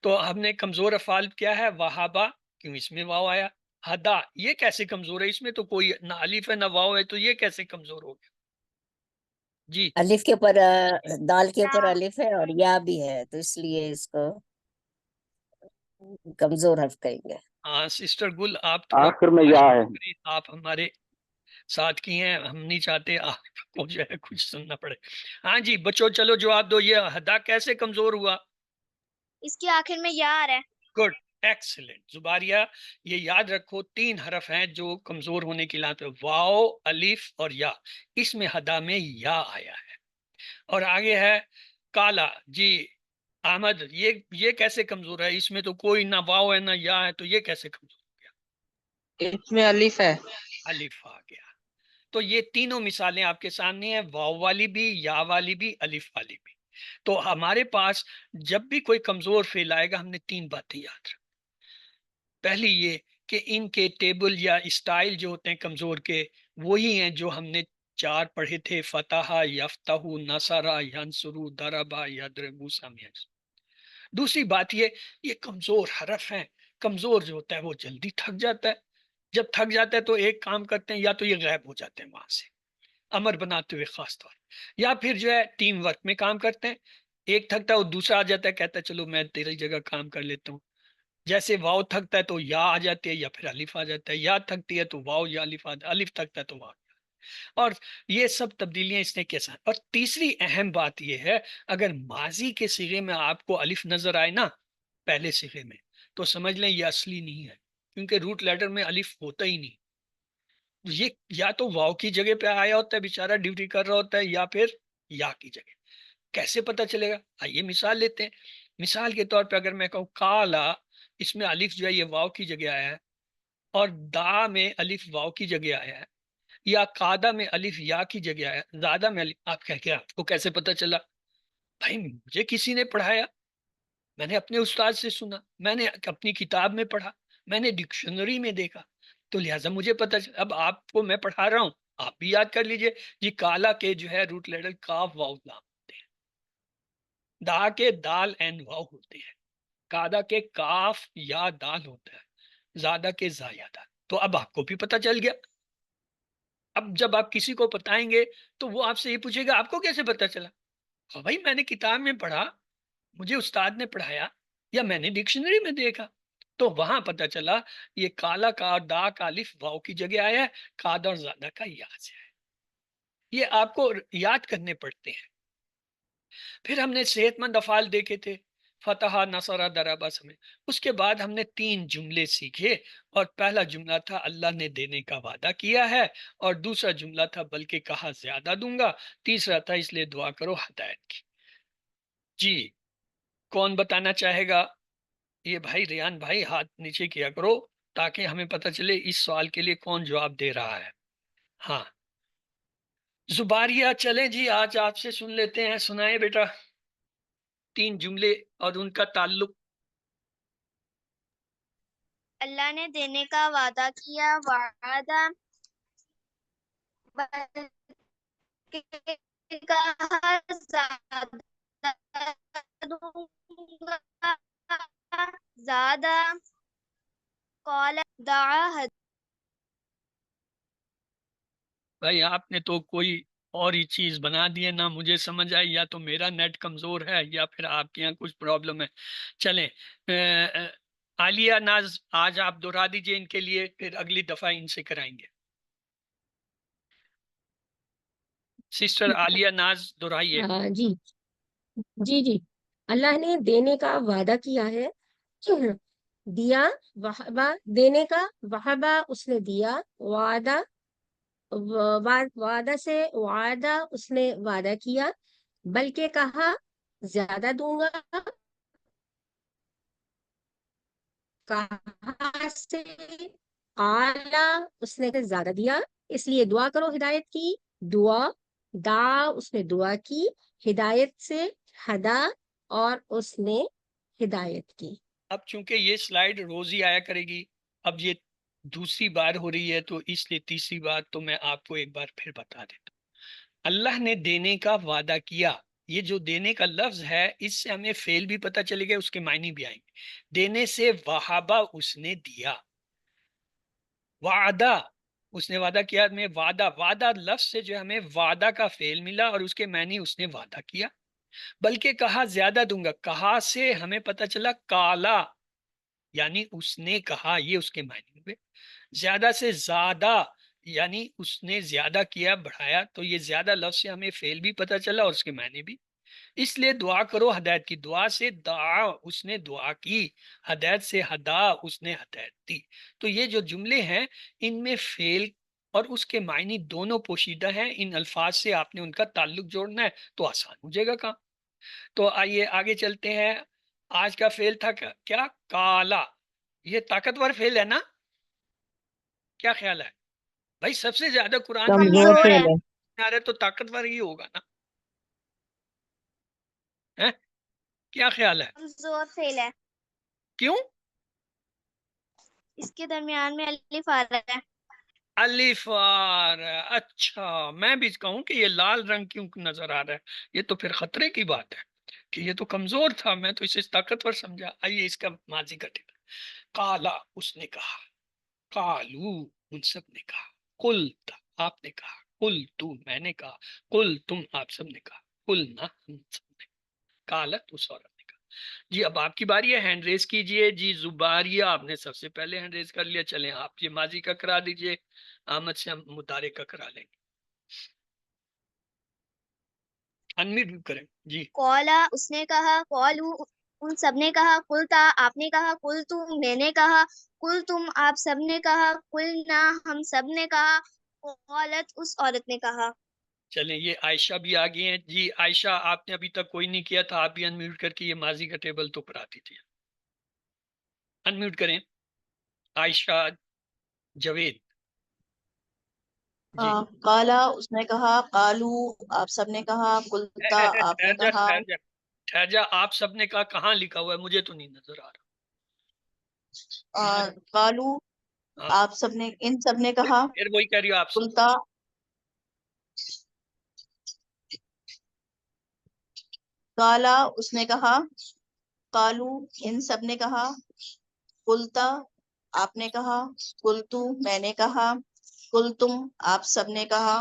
تو ہم نے کمزور افعال کیا ہے؟ وہابا، کیوں اس میں واو آیا. ہدا، یہ کیسے کمزور ہے؟ اس میں تو کوئی نہ الف ہے نہ واو ہے، تو یہ کیسے کمزور ہو گیا؟ جی الف کے اوپر دال کے اوپر الف ہے اور یا بھی ہے، تو اس لیے اس کو کمزور حرف کہیں گے. ہاں سسٹر گل، آپ تھوڑا آخر میں یا ہے. آپ ہمارے ساتھ کی ہیں، ہم نہیں چاہتے آپ کو جو ہے کچھ سننا پڑے. ہاں جی بچوں چلو جواب دو، یہ ہدا کیسے کمزور ہوا؟ اس کے آخر میں یا آ رہا ہے. Good, excellent. زباریہ یہ یاد رکھو 3 حرف ہیں جو کمزور ہونے کی علامت ہے، واو، الف اور یا. اس میں ہدا میں یا آیا ہے. اور آگے ہے کالا. جی احمد، یہ کیسے کمزور ہے؟ اس میں تو کوئی نہ واو ہے نہ یا ہے، تو یہ کیسے کمزور ہو گیا؟ اس میں الف ہے. الف آ گیا. تو یہ تینوں مثالیں آپ کے سامنے ہیں، واو والی بھی، یا والی بھی، الف والی بھی. تو ہمارے پاس جب بھی کوئی کمزور فعل آئے گا ہم نے 3 باتیں یاد رکھ. پہلی یہ کہ ان کے ٹیبل یا اسٹائل جو ہوتے ہیں کمزور کے، وہی ہیں جو ہم نے 4 پڑھے تھے، فتح، یفتح، نصرہ، ینصرو، ضربہ، یضربو، سمع. دوسری بات یہ کمزور حرف ہیں. کمزور جو ہوتا ہے وہ جلدی تھک جاتا ہے. جب تھک جاتا ہے تو ایک کام کرتے ہیں، یا تو یہ غائب ہو جاتے ہیں وہاں سے امر بناتے ہوئے خاص طور، یا پھر جو ہے ٹیم ورک میں کام کرتے ہیں. ایک تھکتا ہے وہ دوسرا آ جاتا ہے، کہتا ہے چلو میں تیری جگہ کام کر لیتا ہوں. جیسے واؤ تھکتا ہے تو یا آ جاتی ہے، یا پھر الف آ جاتا ہے. یا تھکتی ہے تو واؤ یا الف الف تھکتا ہے تو واؤ. اور یہ سب تبدیلیاں اس نے کیسا. اور تیسری اہم بات یہ ہے، اگر ماضی کے صیغے میں آپ کو الف نظر آئے نا پہلے صیغے میں، تو سمجھ لیں یہ اصلی نہیں ہے، کیونکہ روٹ لیٹر میں الف ہوتا ہی نہیں. یہ یا تو واؤ کی جگہ پہ آیا ہوتا ہے، بیچارہ ڈیوٹی کر رہا ہوتا ہے، یا پھر یا کی جگہ. کیسے پتہ چلے گا؟ آئیے مثال لیتے ہیں. مثال کے طور پہ اگر میں کہوں کالا، اس میں الف جو ہے یہ واؤ کی جگہ آیا ہے، اور دا میں الف واؤ کی جگہ آیا ہے، یا قادہ میں الف یا کی جگہ آیا، زیادہ میں الف. آپ کہہ کے آپ کو کیسے پتہ چلا؟ بھائی مجھے کسی نے پڑھایا، میں نے اپنے استاد سے سنا، میں نے اپنی کتاب میں پڑھا، میں نے ڈکشنری میں دیکھا، تو لہٰذا مجھے پتہ چلا. اب آپ کو میں پڑھا رہا ہوں، آپ بھی یاد کر لیجئے. جی کالا کے جو ہے روٹ لیٹر کاف واؤ لام ہوتے ہیں، دا کے دال این واؤ ہوتے ہیں، قادہ کے کاف یا دال ہوتا ہے، زیادہ کے زایا دال. تو اب آپ کو بھی پتہ چل گیا. اب جب آپ کسی کو بتائیں گے تو وہ آپ سے یہ پوچھے گا آپ کو کیسے پتہ چلا؟ بھائی میں نے کتاب میں پڑھا، مجھے استاد نے پڑھایا، یا میں نے ڈکشنری میں دیکھا. تو وہاں پتہ چلا یہ کالا کا دا کا الف واؤ کی جگہ آیا ہے، قاد اور زیادہ کا یا سے ہے. یہ آپ کو یاد کرنے پڑتے ہیں. پھر ہم نے صحت مند افعال دیکھے تھے، فتح، نصرہ، ضربہ، سمع. اس کے بعد ہم نے 3 جملے سیکھے، اور پہلا جملہ تھا اللہ نے دینے کا وعدہ کیا ہے، اور دوسرا جملہ تھا بلکہ کہا زیادہ دوں گا، تیسرا تھا اس لیے دعا کرو ہدایت کی. جی کون بتانا چاہے گا؟ یہ بھائی ریان بھائی ہاتھ نیچے کیا کرو تاکہ ہمیں پتہ چلے اس سوال کے لیے کون جواب دے رہا ہے. ہاں زباریہ چلیں جی، آج آپ سے سن لیتے ہیں، سنائیں بیٹا 3 جملے اور ان کا تعلق. اللہ نے دینے کا وعدہ کیا، وعدہ کہا زیادہ دوں گا، زیادہ قال دعا. بھائی آپ نے تو کوئی اور ہی چیز بنا دی ہے، نہ مجھے سمجھ آئی، یا تو میرا نیٹ کمزور ہے یا پھر آپ کے یہاں کچھ پرابلم ہے. چلیں عالیہ ناز آج آپ دہرا دیجئے ان کے لیے، پھر اگلی دفعہ ان سے کرائیں گے. سسٹر عالیہ ناز دہرائیے. جی جی جی. اللہ نے دینے کا وعدہ کیا ہے، دیا، وہبہ، دینے کا، وہبہ اس نے دیا، وعدہ، وعدہ سے وعدہ اس نے وعدہ کیا، بلکہ کہا زیادہ دوں گا؟ کہاں سے؟ قال، اس نے زیادہ دیا، اس لیے دعا کرو ہدایت کی، دعا، دعا اس نے دعا کی، ہدایت سے، ہدا، اور اس نے ہدایت کی۔ اب چونکہ یہ سلائیڈ روز ہی آیا کرے گی، اب یہ دوسری بار ہو رہی ہے تو اس لیے تیسری بار تو میں آپ کو ایک بار پھر بتا دیتا ہوں۔ اللہ نے دینے کا وعدہ کیا، یہ جو دینے کا لفظ ہے اس سے ہمیں فعل بھی پتہ چلے گا، اس کے معنی بھی آئیں گے۔ دینے سے وہابا، اس نے دیا، وعدہ اس نے وعدہ کیا، میں وعدہ، وعدہ لفظ سے جو ہمیں وعدہ کا فعل ملا اور اس کے معنی اس نے وعدہ کیا۔ بلکہ کہا زیادہ دوں گا، کہا سے ہمیں پتہ چلا کالا، یعنی اس نے کہا، یہ اس کے معنی ہوئے۔ زیادہ سے زیادہ، یعنی اس نے زیادہ کیا، بڑھایا، تو یہ زیادہ لفظ سے ہمیں فعل بھی پتہ چلا اور اس کے معنی بھی۔ اس لیے دعا کرو ہدایت کی، دعا سے دعا، اس نے دعا کی، ہدایت سے ہدا، اس نے ہدایت دی۔ تو یہ جو جملے ہیں ان میں فعل اور اس کے معنی دونوں پوشیدہ ہیں، ان الفاظ سے آپ نے ان کا تعلق جوڑنا ہے تو آسان ہو جائے گا کام۔ تو آئیے آگے چلتے ہیں۔ آج کا فعل تھا کیا؟ کالا۔ یہ طاقتور فعل ہے نا؟ کیا خیال ہے بھائی؟ سب سے زیادہ قرآن میں کمزور کمزور ہے، فعل ہے۔ آ رہا ہے تو طاقتور ہی ہوگا نا؟ ہیں؟ کیا خیال ہے؟ کمزور فعل ہے، کیوں؟ اس کے درمیان میں الف آ رہا ہے۔ الف آر، اچھا، میں بھی کہوں کہ یہ لال رنگ کیوں نظر آ رہا ہے، یہ تو پھر خطرے کی بات ہے کہ یہ تو کمزور تھا، میں تو اسے طاقتور سمجھا۔ آئیے اس کا ماضی کا ٹھیک، کالا اس نے کہا، کالو ان سب نے کہا، قلت آپ نے کہا، قلتو میں نے کہا، قل تم آپ سب نے کہا، قلنا ہم سب نے کہا، کالت اس عورت نے کہا۔ جی اب آپ کی باری ہے، ہینڈ ریز کیجئے۔ جی زباریہ آپ نے سب سے پہلے ہینڈ ریز کر لیا، چلیں آپ یہ ماضی کا کرا دیجئے، احمد سے ہم مضارع کا کرا لیں گے۔ انمیوٹ کریں جی۔ قولا اس نے کہا، قولو ان سب نے کہا، قلتا آپ نے کہا، قلتو میں نے کہا، قل تم آپ سب نے کہا، قلنا ہم سب نے کہا، قالت اس عورت نے کہا۔ چلیں یہ عائشہ بھی آ گئی ہیں۔ جی عائشہ آپ نے ابھی تک کوئی نہیں کیا تھا، آپ بھی انمیوٹ کر کے یہ ماضی کا ٹیبل تو کرا دیجیے، انمیوٹ کریں۔ عائشہ جاوید جی۔ کالا اس نے کہا، قالو آپ سب نے کہا، قلتا آپ نے ٹھہر کہا، جا ٹھہر جا، آپ سب نے کہا کہاں لکھا ہوا ہے؟ مجھے تو نہیں نظر آ قالو رہا۔ آپ سب نے، ان سب نے کہا، پھر وہی کہہ رہی ہو آپ سب۔ قلتا کالا اس نے کہا، قالو ان سب نے کہا، قلتا آپ نے کہا، قلتو میں نے کہا، قلتم آپ سب نے کہا،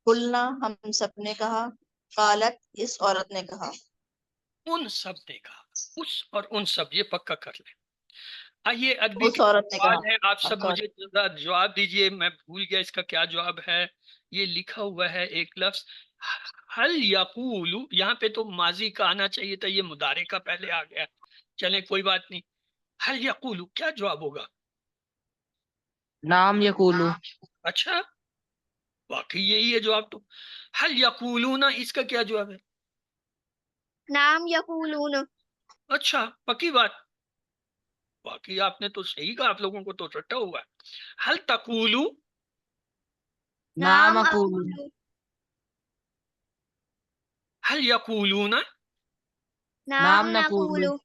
قلنا ہم سب نے کہا، قالت اس عورت نے کہا۔ ان سب نے کہا، اس اور ان سب، یہ پکا کر لیں۔ آئیے عربی اس کے عورت نے کہا، سوال ہے، آپ سب مجھے ذرا جواب دیجئے، میں بھول گیا اس کا کیا جواب ہے۔ یہ لکھا ہوا ہے ایک لفظ حل یقول، یہاں پہ تو ماضی کا آنا چاہیے تھا، یہ مضارع کا پہلے آ گیا، چلیں کوئی بات نہیں۔ حل یقول کیا جواب ہوگا؟ نام یقولو، اچھا واقعی یہی ہے جواب تو۔ حل یقولون اس کا کیا جواب ہے؟ نام یقولون، اچھا پکی بات، واقعی آپ نے تو صحیح کہا، آپ لوگوں کو تو رٹا ہوا ہے۔ حل تقولو، نام نام اقولو، اقول، حل یقولون، نام نام نقولو، نقول،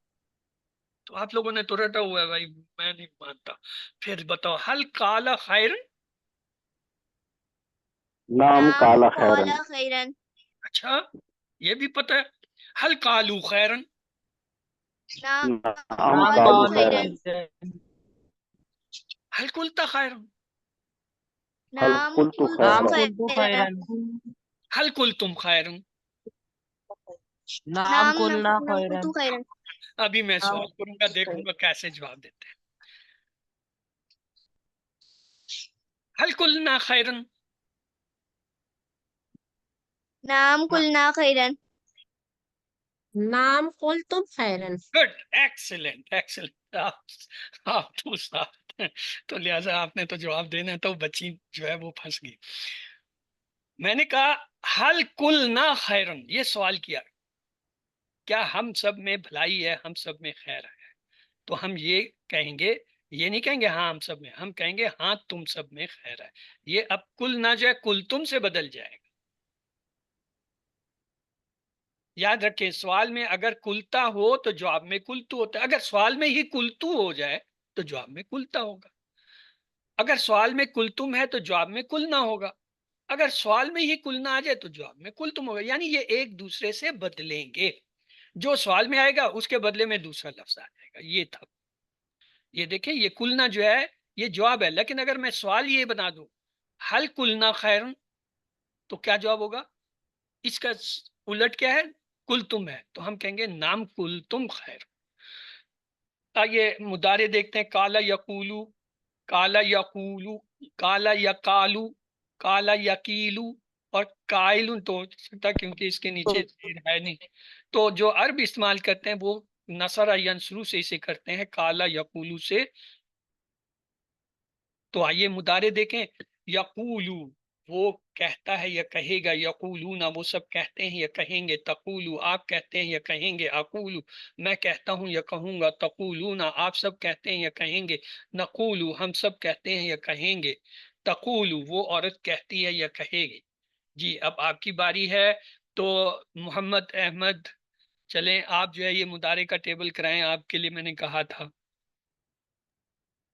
تو آپ لوگوں نے تو رٹا ہوا ہے بھائی، میں نہیں مانتا۔ پھر بتاؤ حل قال خیر، نام نام کالا قال خیرن، خیرن، اچھا یہ بھی پتہ ہے۔ حل قالو خیرن، نام نام نام قالو کالو قالو خیرن، خیرن، حل قلت خیرن، حل نام قلت قلت نام خیرن، قلتو خیرن، خیرن، حل قلتم خیرن۔ نام نام قلنا نقلت خیرن، خیرن، ابھی میں سوال کروں گا، دیکھوں گا کیسے جواب دیتے ہیں۔ حل قلنا خیرن، نام قلنا خیرن، نام قلتم خیرن۔ گڈ، ایکسلنٹ ایکسلنٹ، آپ تو استاد ہیں، تو لہٰذا آپ نے تو جواب دینا ہے، تو بچی جو ہے وہ پھنس گئی۔ میں نے کہا حل قلنا خیرن، یہ سوال کیا، کیا ہم سب میں بھلائی ہے، ہم سب میں خیر ہے؟ تو ہم یہ کہیں گے، یہ نہیں کہیں گے ہاں ہم سب میں، ہم کہیں گے ہاں تم سب میں خیر ہے۔ یہ اب کل نہ جائے، کل تم سے بدل جائے گا۔ یاد رکھیں سوال میں اگر کلتا ہو تو جواب میں کلتو ہوتا ہے، اگر سوال میں ہی کلتو ہو جائے تو جواب میں کلتا ہوگا۔ اگر سوال میں کلتم ہے تو جواب میں کلنا ہوگا، اگر سوال میں ہی کلنا آ جائے تو جواب میں کلتم ہوگا۔ یعنی یہ ایک دوسرے سے بدلیں گے، جو سوال میں آئے گا اس کے بدلے میں دوسرا لفظ آ جائے گا۔ یہ تھا، یہ دیکھیں یہ کلنا جو ہے یہ جواب ہے، لیکن اگر میں سوال یہ بنا دوں حل کلنا خیرن تو کیا جواب ہوگا؟ اس کا الٹ کیا ہے؟ کلتم ہے، تو ہم کہیں گے نام کلتم خیر۔ آئیے مضارع دیکھتے ہیں، کالا یقولو، کالا یقولو، کالا یقالو، کالا یقیلو، اور قائلن تو سکتا کیونکہ اس کے نیچے زیر ہے نہیں، تو جو عرب استعمال کرتے ہیں وہ نصر ینصرو سے اسے کرتے ہیں، کالا یقولو سے۔ تو آئیے مضارع دیکھیں، یقولو وہ کہتا ہے یا کہے گا، یقولون وہ سب کہتے ہیں یا کہیں گے، تقولو آپ کہتے ہیں یا کہیں گے، اقولو میں کہتا ہوں یا کہوں گا، تقولون آپ سب کہتے ہیں یا کہیں گے، نقولو ہم سب کہتے ہیں یا کہیں گے، تقولو وہ عورت کہتی ہے یا کہے گی۔ جی اب آپ کی باری ہے، تو محمد احمد چلیں آپ جو ہے یہ مضارع کا ٹیبل کرائیں، آپ کے لیے میں نے کہا تھا۔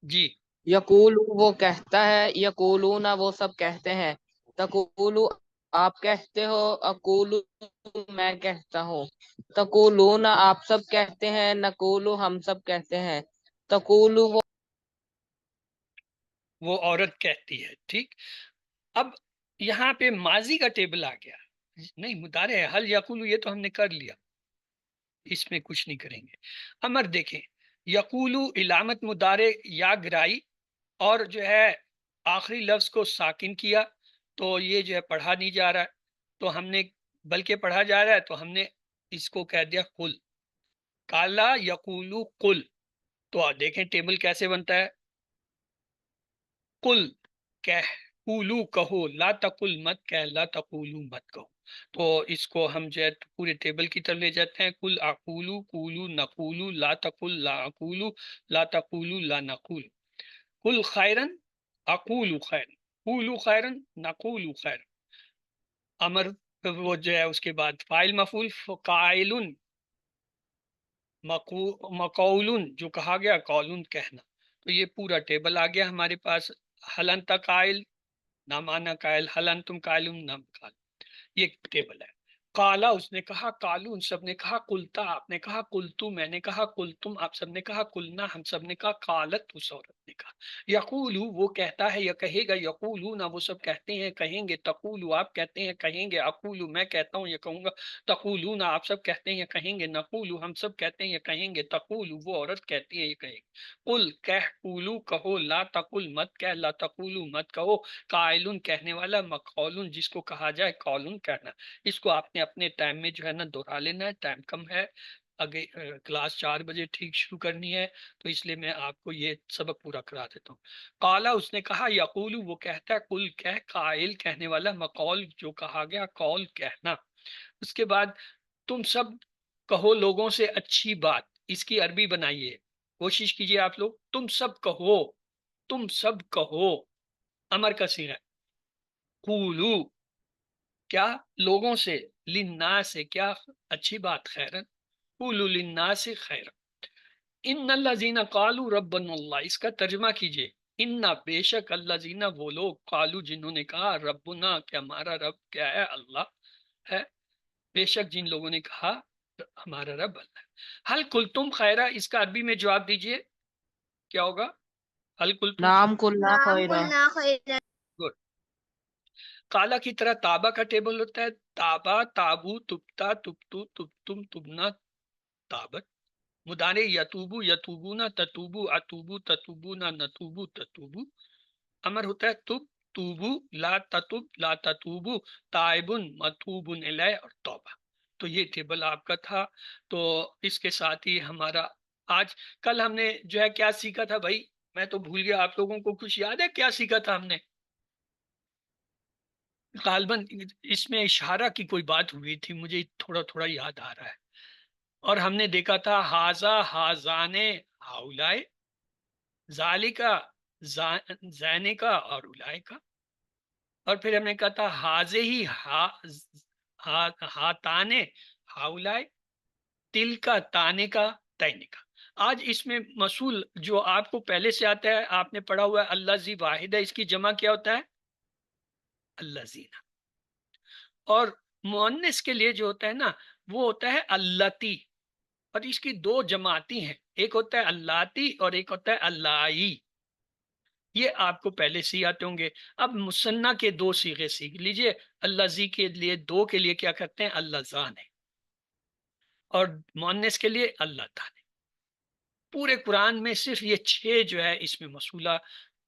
جی یقول وہ کہتا ہے، یقولون وہ سب کہتے ہیں، تقولو آپ کہتے ہو، اقولو میں کہتا ہوں، تقولون آپ سب کہتے ہیں، نقولو ہم سب کہتے ہیں، تقولو وہ عورت کہتی ہے۔ ٹھیک، اب یہاں پہ ماضی کا ٹیبل آ گیا، نہیں مضارع ہے، حل یقولو یہ تو ہم نے کر لیا، اس میں کچھ نہیں کریں گے۔ امر دیکھیں، یقولو علامت مضارع یا گرائی، اور جو ہے آخری لفظ کو ساکن کیا، تو یہ جو ہے پڑھا نہیں جا رہا ہے، تو ہم نے بلکہ پڑھا جا رہا ہے تو ہم نے اس کو کہہ دیا قل، کالا یقولو قل۔ تو دیکھیں ٹیبل کیسے بنتا ہے، قل کہہ، قولو کہو، لا تقل مت کہہ، لا تقولو مت کہو۔ تو اس کو ہم جو ہے پورے ٹیبل کی طرف لے جاتے ہیں، قل اقولو، قولو نقولو، لا تقل لا اقولو، لا تقولو لا نقولو، قل خیرن اقولو خیر، قولو خیرن نقولو خیر۔ امر وہ جو ہے اس کے بعد فاعل مفعول، قائلن مقولن جو کہا گیا، قولن کہنا۔ تو یہ پورا ٹیبل آ گیا ہمارے پاس، حل انت قائل، نام آنا قائل، حل انتم قائلون نام قائل، یہ ٹیبل ہے۔ کالا اس نے کہا، کالو ان سب نے کہا، کلتا آپ نے کہا، کلتو میں نے کہا، کلتم آپ سب نے کہا، کلنا ہم سب نے کہا، قالت اس عورت نے کہا۔ یقولو وہ کہتا ہے یا کہے گا، یقولون وہ سب کہتے ہیں کہیں گے، تقولو آپ کہتے ہیں کہیں گے، اقولو میں کہتا ہوں یا کہوں گا، تقولون آپ سب کہتے ہیں یا کہیں گے، نقولو ہم سب کہتے ہیں یا کہیں گے، تقولو وہ عورت کہتی ہے یا کہے گی۔ قل کہہ، قولو کہو، لا تقل مت کہہ، لا تقولو مت کہو، قائلن کہنے والا، مقولن جس کو کہا جائے، قولن کہنا۔ اس کو آپ نے اپنے ٹائم میں جو ہے نا دوہرا لینا ہے، ٹائم کم ہے، اگر کلاس 4 بجے ٹھیک شروع کرنی ہے تو اس لیے میں آپ کو یہ سبق پورا کرا دیتا ہوں۔ قالا اس نے کہا، یقولو وہ کہتا ہے، قل کہہ، قائل کہنے والا، مقول جو کہا گیا، قول کہنا۔ اس کے بعد تم سب کہو لوگوں سے اچھی بات، اس کی عربی بنائیے، کوشش کیجئے آپ لوگ، تم سب کہو، تم سب کہو، امر کا صیغہ ہے، قولو کیا لوگوں سے، للناس سے کیا اچھی بات، خیرن، قولوا للناس خیرا۔ ان الذین قالوا ربنا اللہ، اس کا ترجمہ کیجئے، ان بے شک الذین وہ لوگ، قالوا جنہوں نے کہا، ربنا کہ ہمارا رب کیا ہے، اللہ ہے، بے شک جن لوگوں نے کہا ہمارا رب اللہ ہے۔ حل قلتم خیرا، اس کا عربی میں جواب دیجئے کیا ہوگا، حل قلتم نام کلنا نام خیرہ، قلنا خیرا۔ گڈ۔ کالا کی طرح تابا کا ٹیبل ہوتا ہے، تابا، تابو، تبتا، تبتو، تبتم، تبنا، تابت۔ مضارع یتوبو، یتوبونا، تتوبو، اتوبو، تتوبونا، نتوبو، تتوبو۔ امر ہوتا ہے تب، توبو، لا تتب، لا تتوبو، تائبن، متوبن الیہ، اور توبہ۔ تو یہ ٹیبل آپ کا تھا۔ تو اس کے ساتھ ہی ہمارا آج، کل ہم نے جو ہے کیا سیکھا تھا بھائی، میں تو بھول گیا، آپ لوگوں کو کچھ یاد ہے کیا سیکھا تھا ہم نے؟ غالباً اس میں اشارہ کی کوئی بات ہوئی تھی، مجھے تھوڑا تھوڑا یاد آ رہا ہے۔ اور ہم نے دیکھا تھا ہاذا ہاذانے ہاؤلائے، ذالکا زینے کا اور اولائے کا، اور پھر ہم نے کہا تھا ہاذے ہی ہاتانے ہاؤلائے، تل کا تانے کا تینے کا۔ آج اس میں مصول جو آپ کو پہلے سے آتا ہے، آپ نے پڑھا ہوا ہے اللہ زی واحد ہے، اس کی جمع کیا ہوتا ہے؟ اللہ زینا۔ اور مؤنث کے لیے جو ہوتا ہے نا وہ ہوتا ہے اللتی، اور اس کی دو جماعتی ہیں، ایک ہوتا ہے اللاتی اور ایک ہوتا ہے اللائی۔ یہ آپ کو پہلے سے ہی آتے ہوں گے۔ اب مثنیٰ کے دو صیغے سیکھ لیجئے۔ اللہ زی کے لیے دو کے لیے کیا کرتے ہیں؟ اللہ زان ہے، اور مؤنث کے لیے اللہ تعالی۔ پورے قرآن میں صرف یہ 6 جو ہے اس میں مصولہ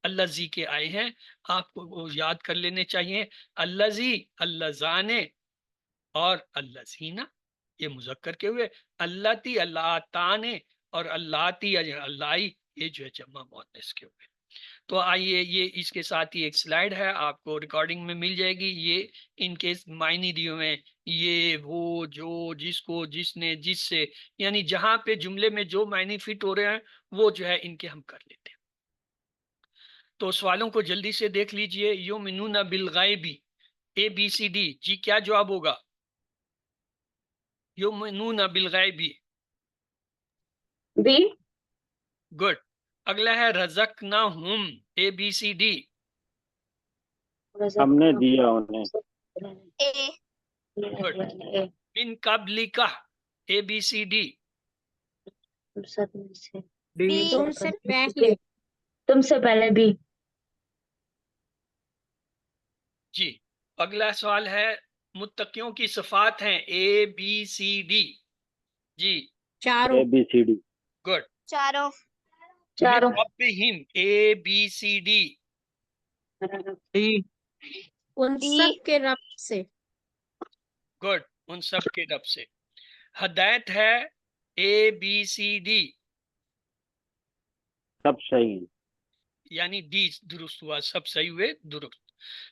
اللہ زی کے آئے ہیں، آپ کو وہ یاد کر لینے چاہیے۔ اللہ زی، اللہ زانے اور اللہ زینا یہ مذکر کے ہوئے، اللہ تی، اللہ تانے اور اللہ تی اللہ، یہ جو ہے جمع مؤنث کے ہوئے۔ تو آئیے یہ اس کے ساتھ ہی ایک سلائیڈ ہے، آپ کو ریکارڈنگ میں مل جائے گی۔ یہ ان کے معنی دیے ہوئے ہیں، یہ وہ جو جس کو جس نے جس سے، یعنی جہاں پہ جملے میں جو معنی فٹ ہو رہے ہیں وہ جو ہے ان کے ہم کر لیتے ہیں۔ تو سوالوں کو جلدی سے دیکھ لیجئے۔ یؤمنون بالغیبی، ABCD، جی کیا جواب ہوگا؟ یؤمنون بالغیبی، بی، گڈ۔ اگلا ہے رزقناہم، ABCD، ہم نے دیا انہیں، اے گڈ۔ من قبلک، ABCD، بی تم سے پہلے، تم سے پہلے بھی، جی۔ اگلا سوال ہے متقیوں کی صفات ہیں، ABCD، جی چاروں، ABCD، گڈ۔ چاروں، چاروں، ربہم، ABCD، ان بی سب کے رب سے، گڈ، ان سب کے رب سے۔ ہدایت ہے، ABCD، سب صحیح، یعنی ڈی درست ہوا، سب صحیح ہوئے درست۔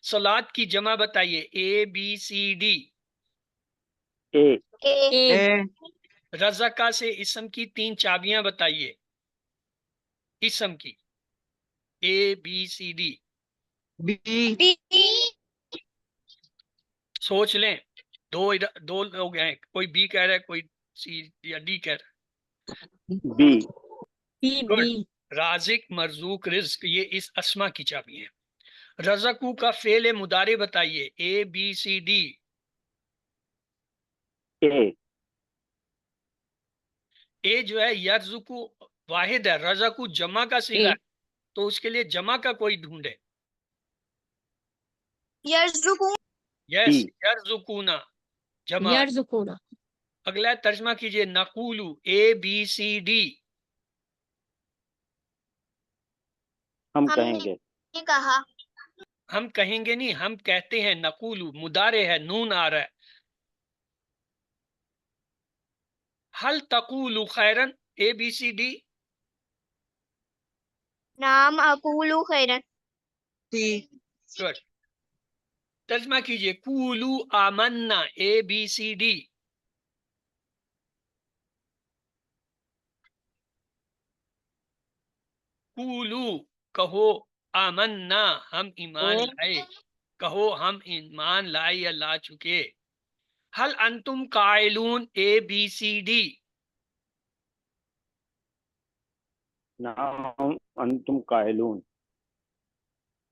صلات کی جمع بتائیے، ABCD۔ اے، اے رزقہ سے اسم کی 3 چابیاں بتائیے، اسم کی، ABCD۔ بی سوچ لیں، دو لوگ ہیں، کوئی بی کہہ رہا ہے، کوئی سی یا ڈی کہہ رہا بی، بی ہے۔ B, good. رازق، مرزوق، رزق، یہ اس اسما کی چابی ہیں۔ رزقو کا فعل مضارع بتائیے، ABCD۔ اے، اے جو ہے یرزقو واحد ہے، رزقو جمع کا صیغہ ہے، تو اس کے لیے جمع کا کوئی ڈھونڈے۔ یرزقون، یس، بی، یرزقونا جمع۔ یرزقون، اگلا ترجمہ کیجئے، نقولو، ABCD۔ ہم ہم کہیں گے، نے کہا، ہم کہیں گے نہیں، ہم کہتے ہیں، نقولو مضارع ہے، نون آ رہا ہے۔ حل تقولو خیرن، ABCD۔ نام اقولو خیرن، گڈ۔ ترجمہ کیجئے، قولو آمنا، ABCD۔ قولو کہو، آمنا ہم ایمان لائے، کہو ہم ایمان لائے یا لا چکے۔ حل انتم قائلون، ABCD۔ نعم انتم قائلون،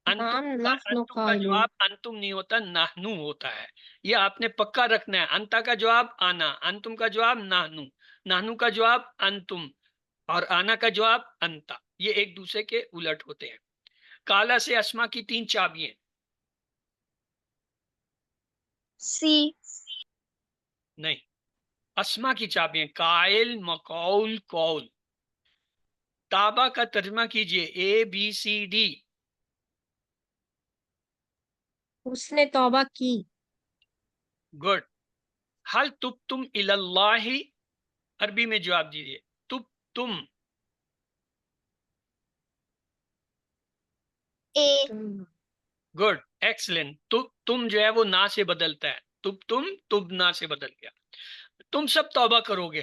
نعم نحن انتم کا قائلون، جواب انتم نہیں ہوتا، نحنو ہوتا ہے۔ یہ آپ نے پکا رکھنا ہے۔ انتا کا جواب آنا، انتم کا جواب نحنو، نحنو کا جواب انتم، اور آنا کا جواب انتا، یہ ایک دوسرے کے الٹ ہوتے ہیں۔ کالا سے اسما کی 3 چابیاں، سی نہیں، اسما کی چابیاں، قائل، مقول، قول۔ تابا کا ترجمہ کیجئے، ABCD۔ اس نے توبہ کی، گڈ۔ حل تبتم اللہ، عربی میں جواب دیجئے، تم، اے گڈ، ایکسلنٹ۔ تم جو ہے وہ نا سے بدلتا ہے، تم نا سے بدل گیا۔ تم سب توبہ کرو گے،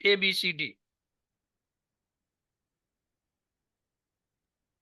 ABCD।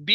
B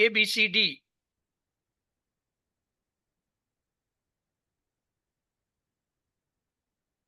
ABCD।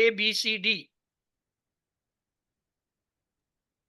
ABCD।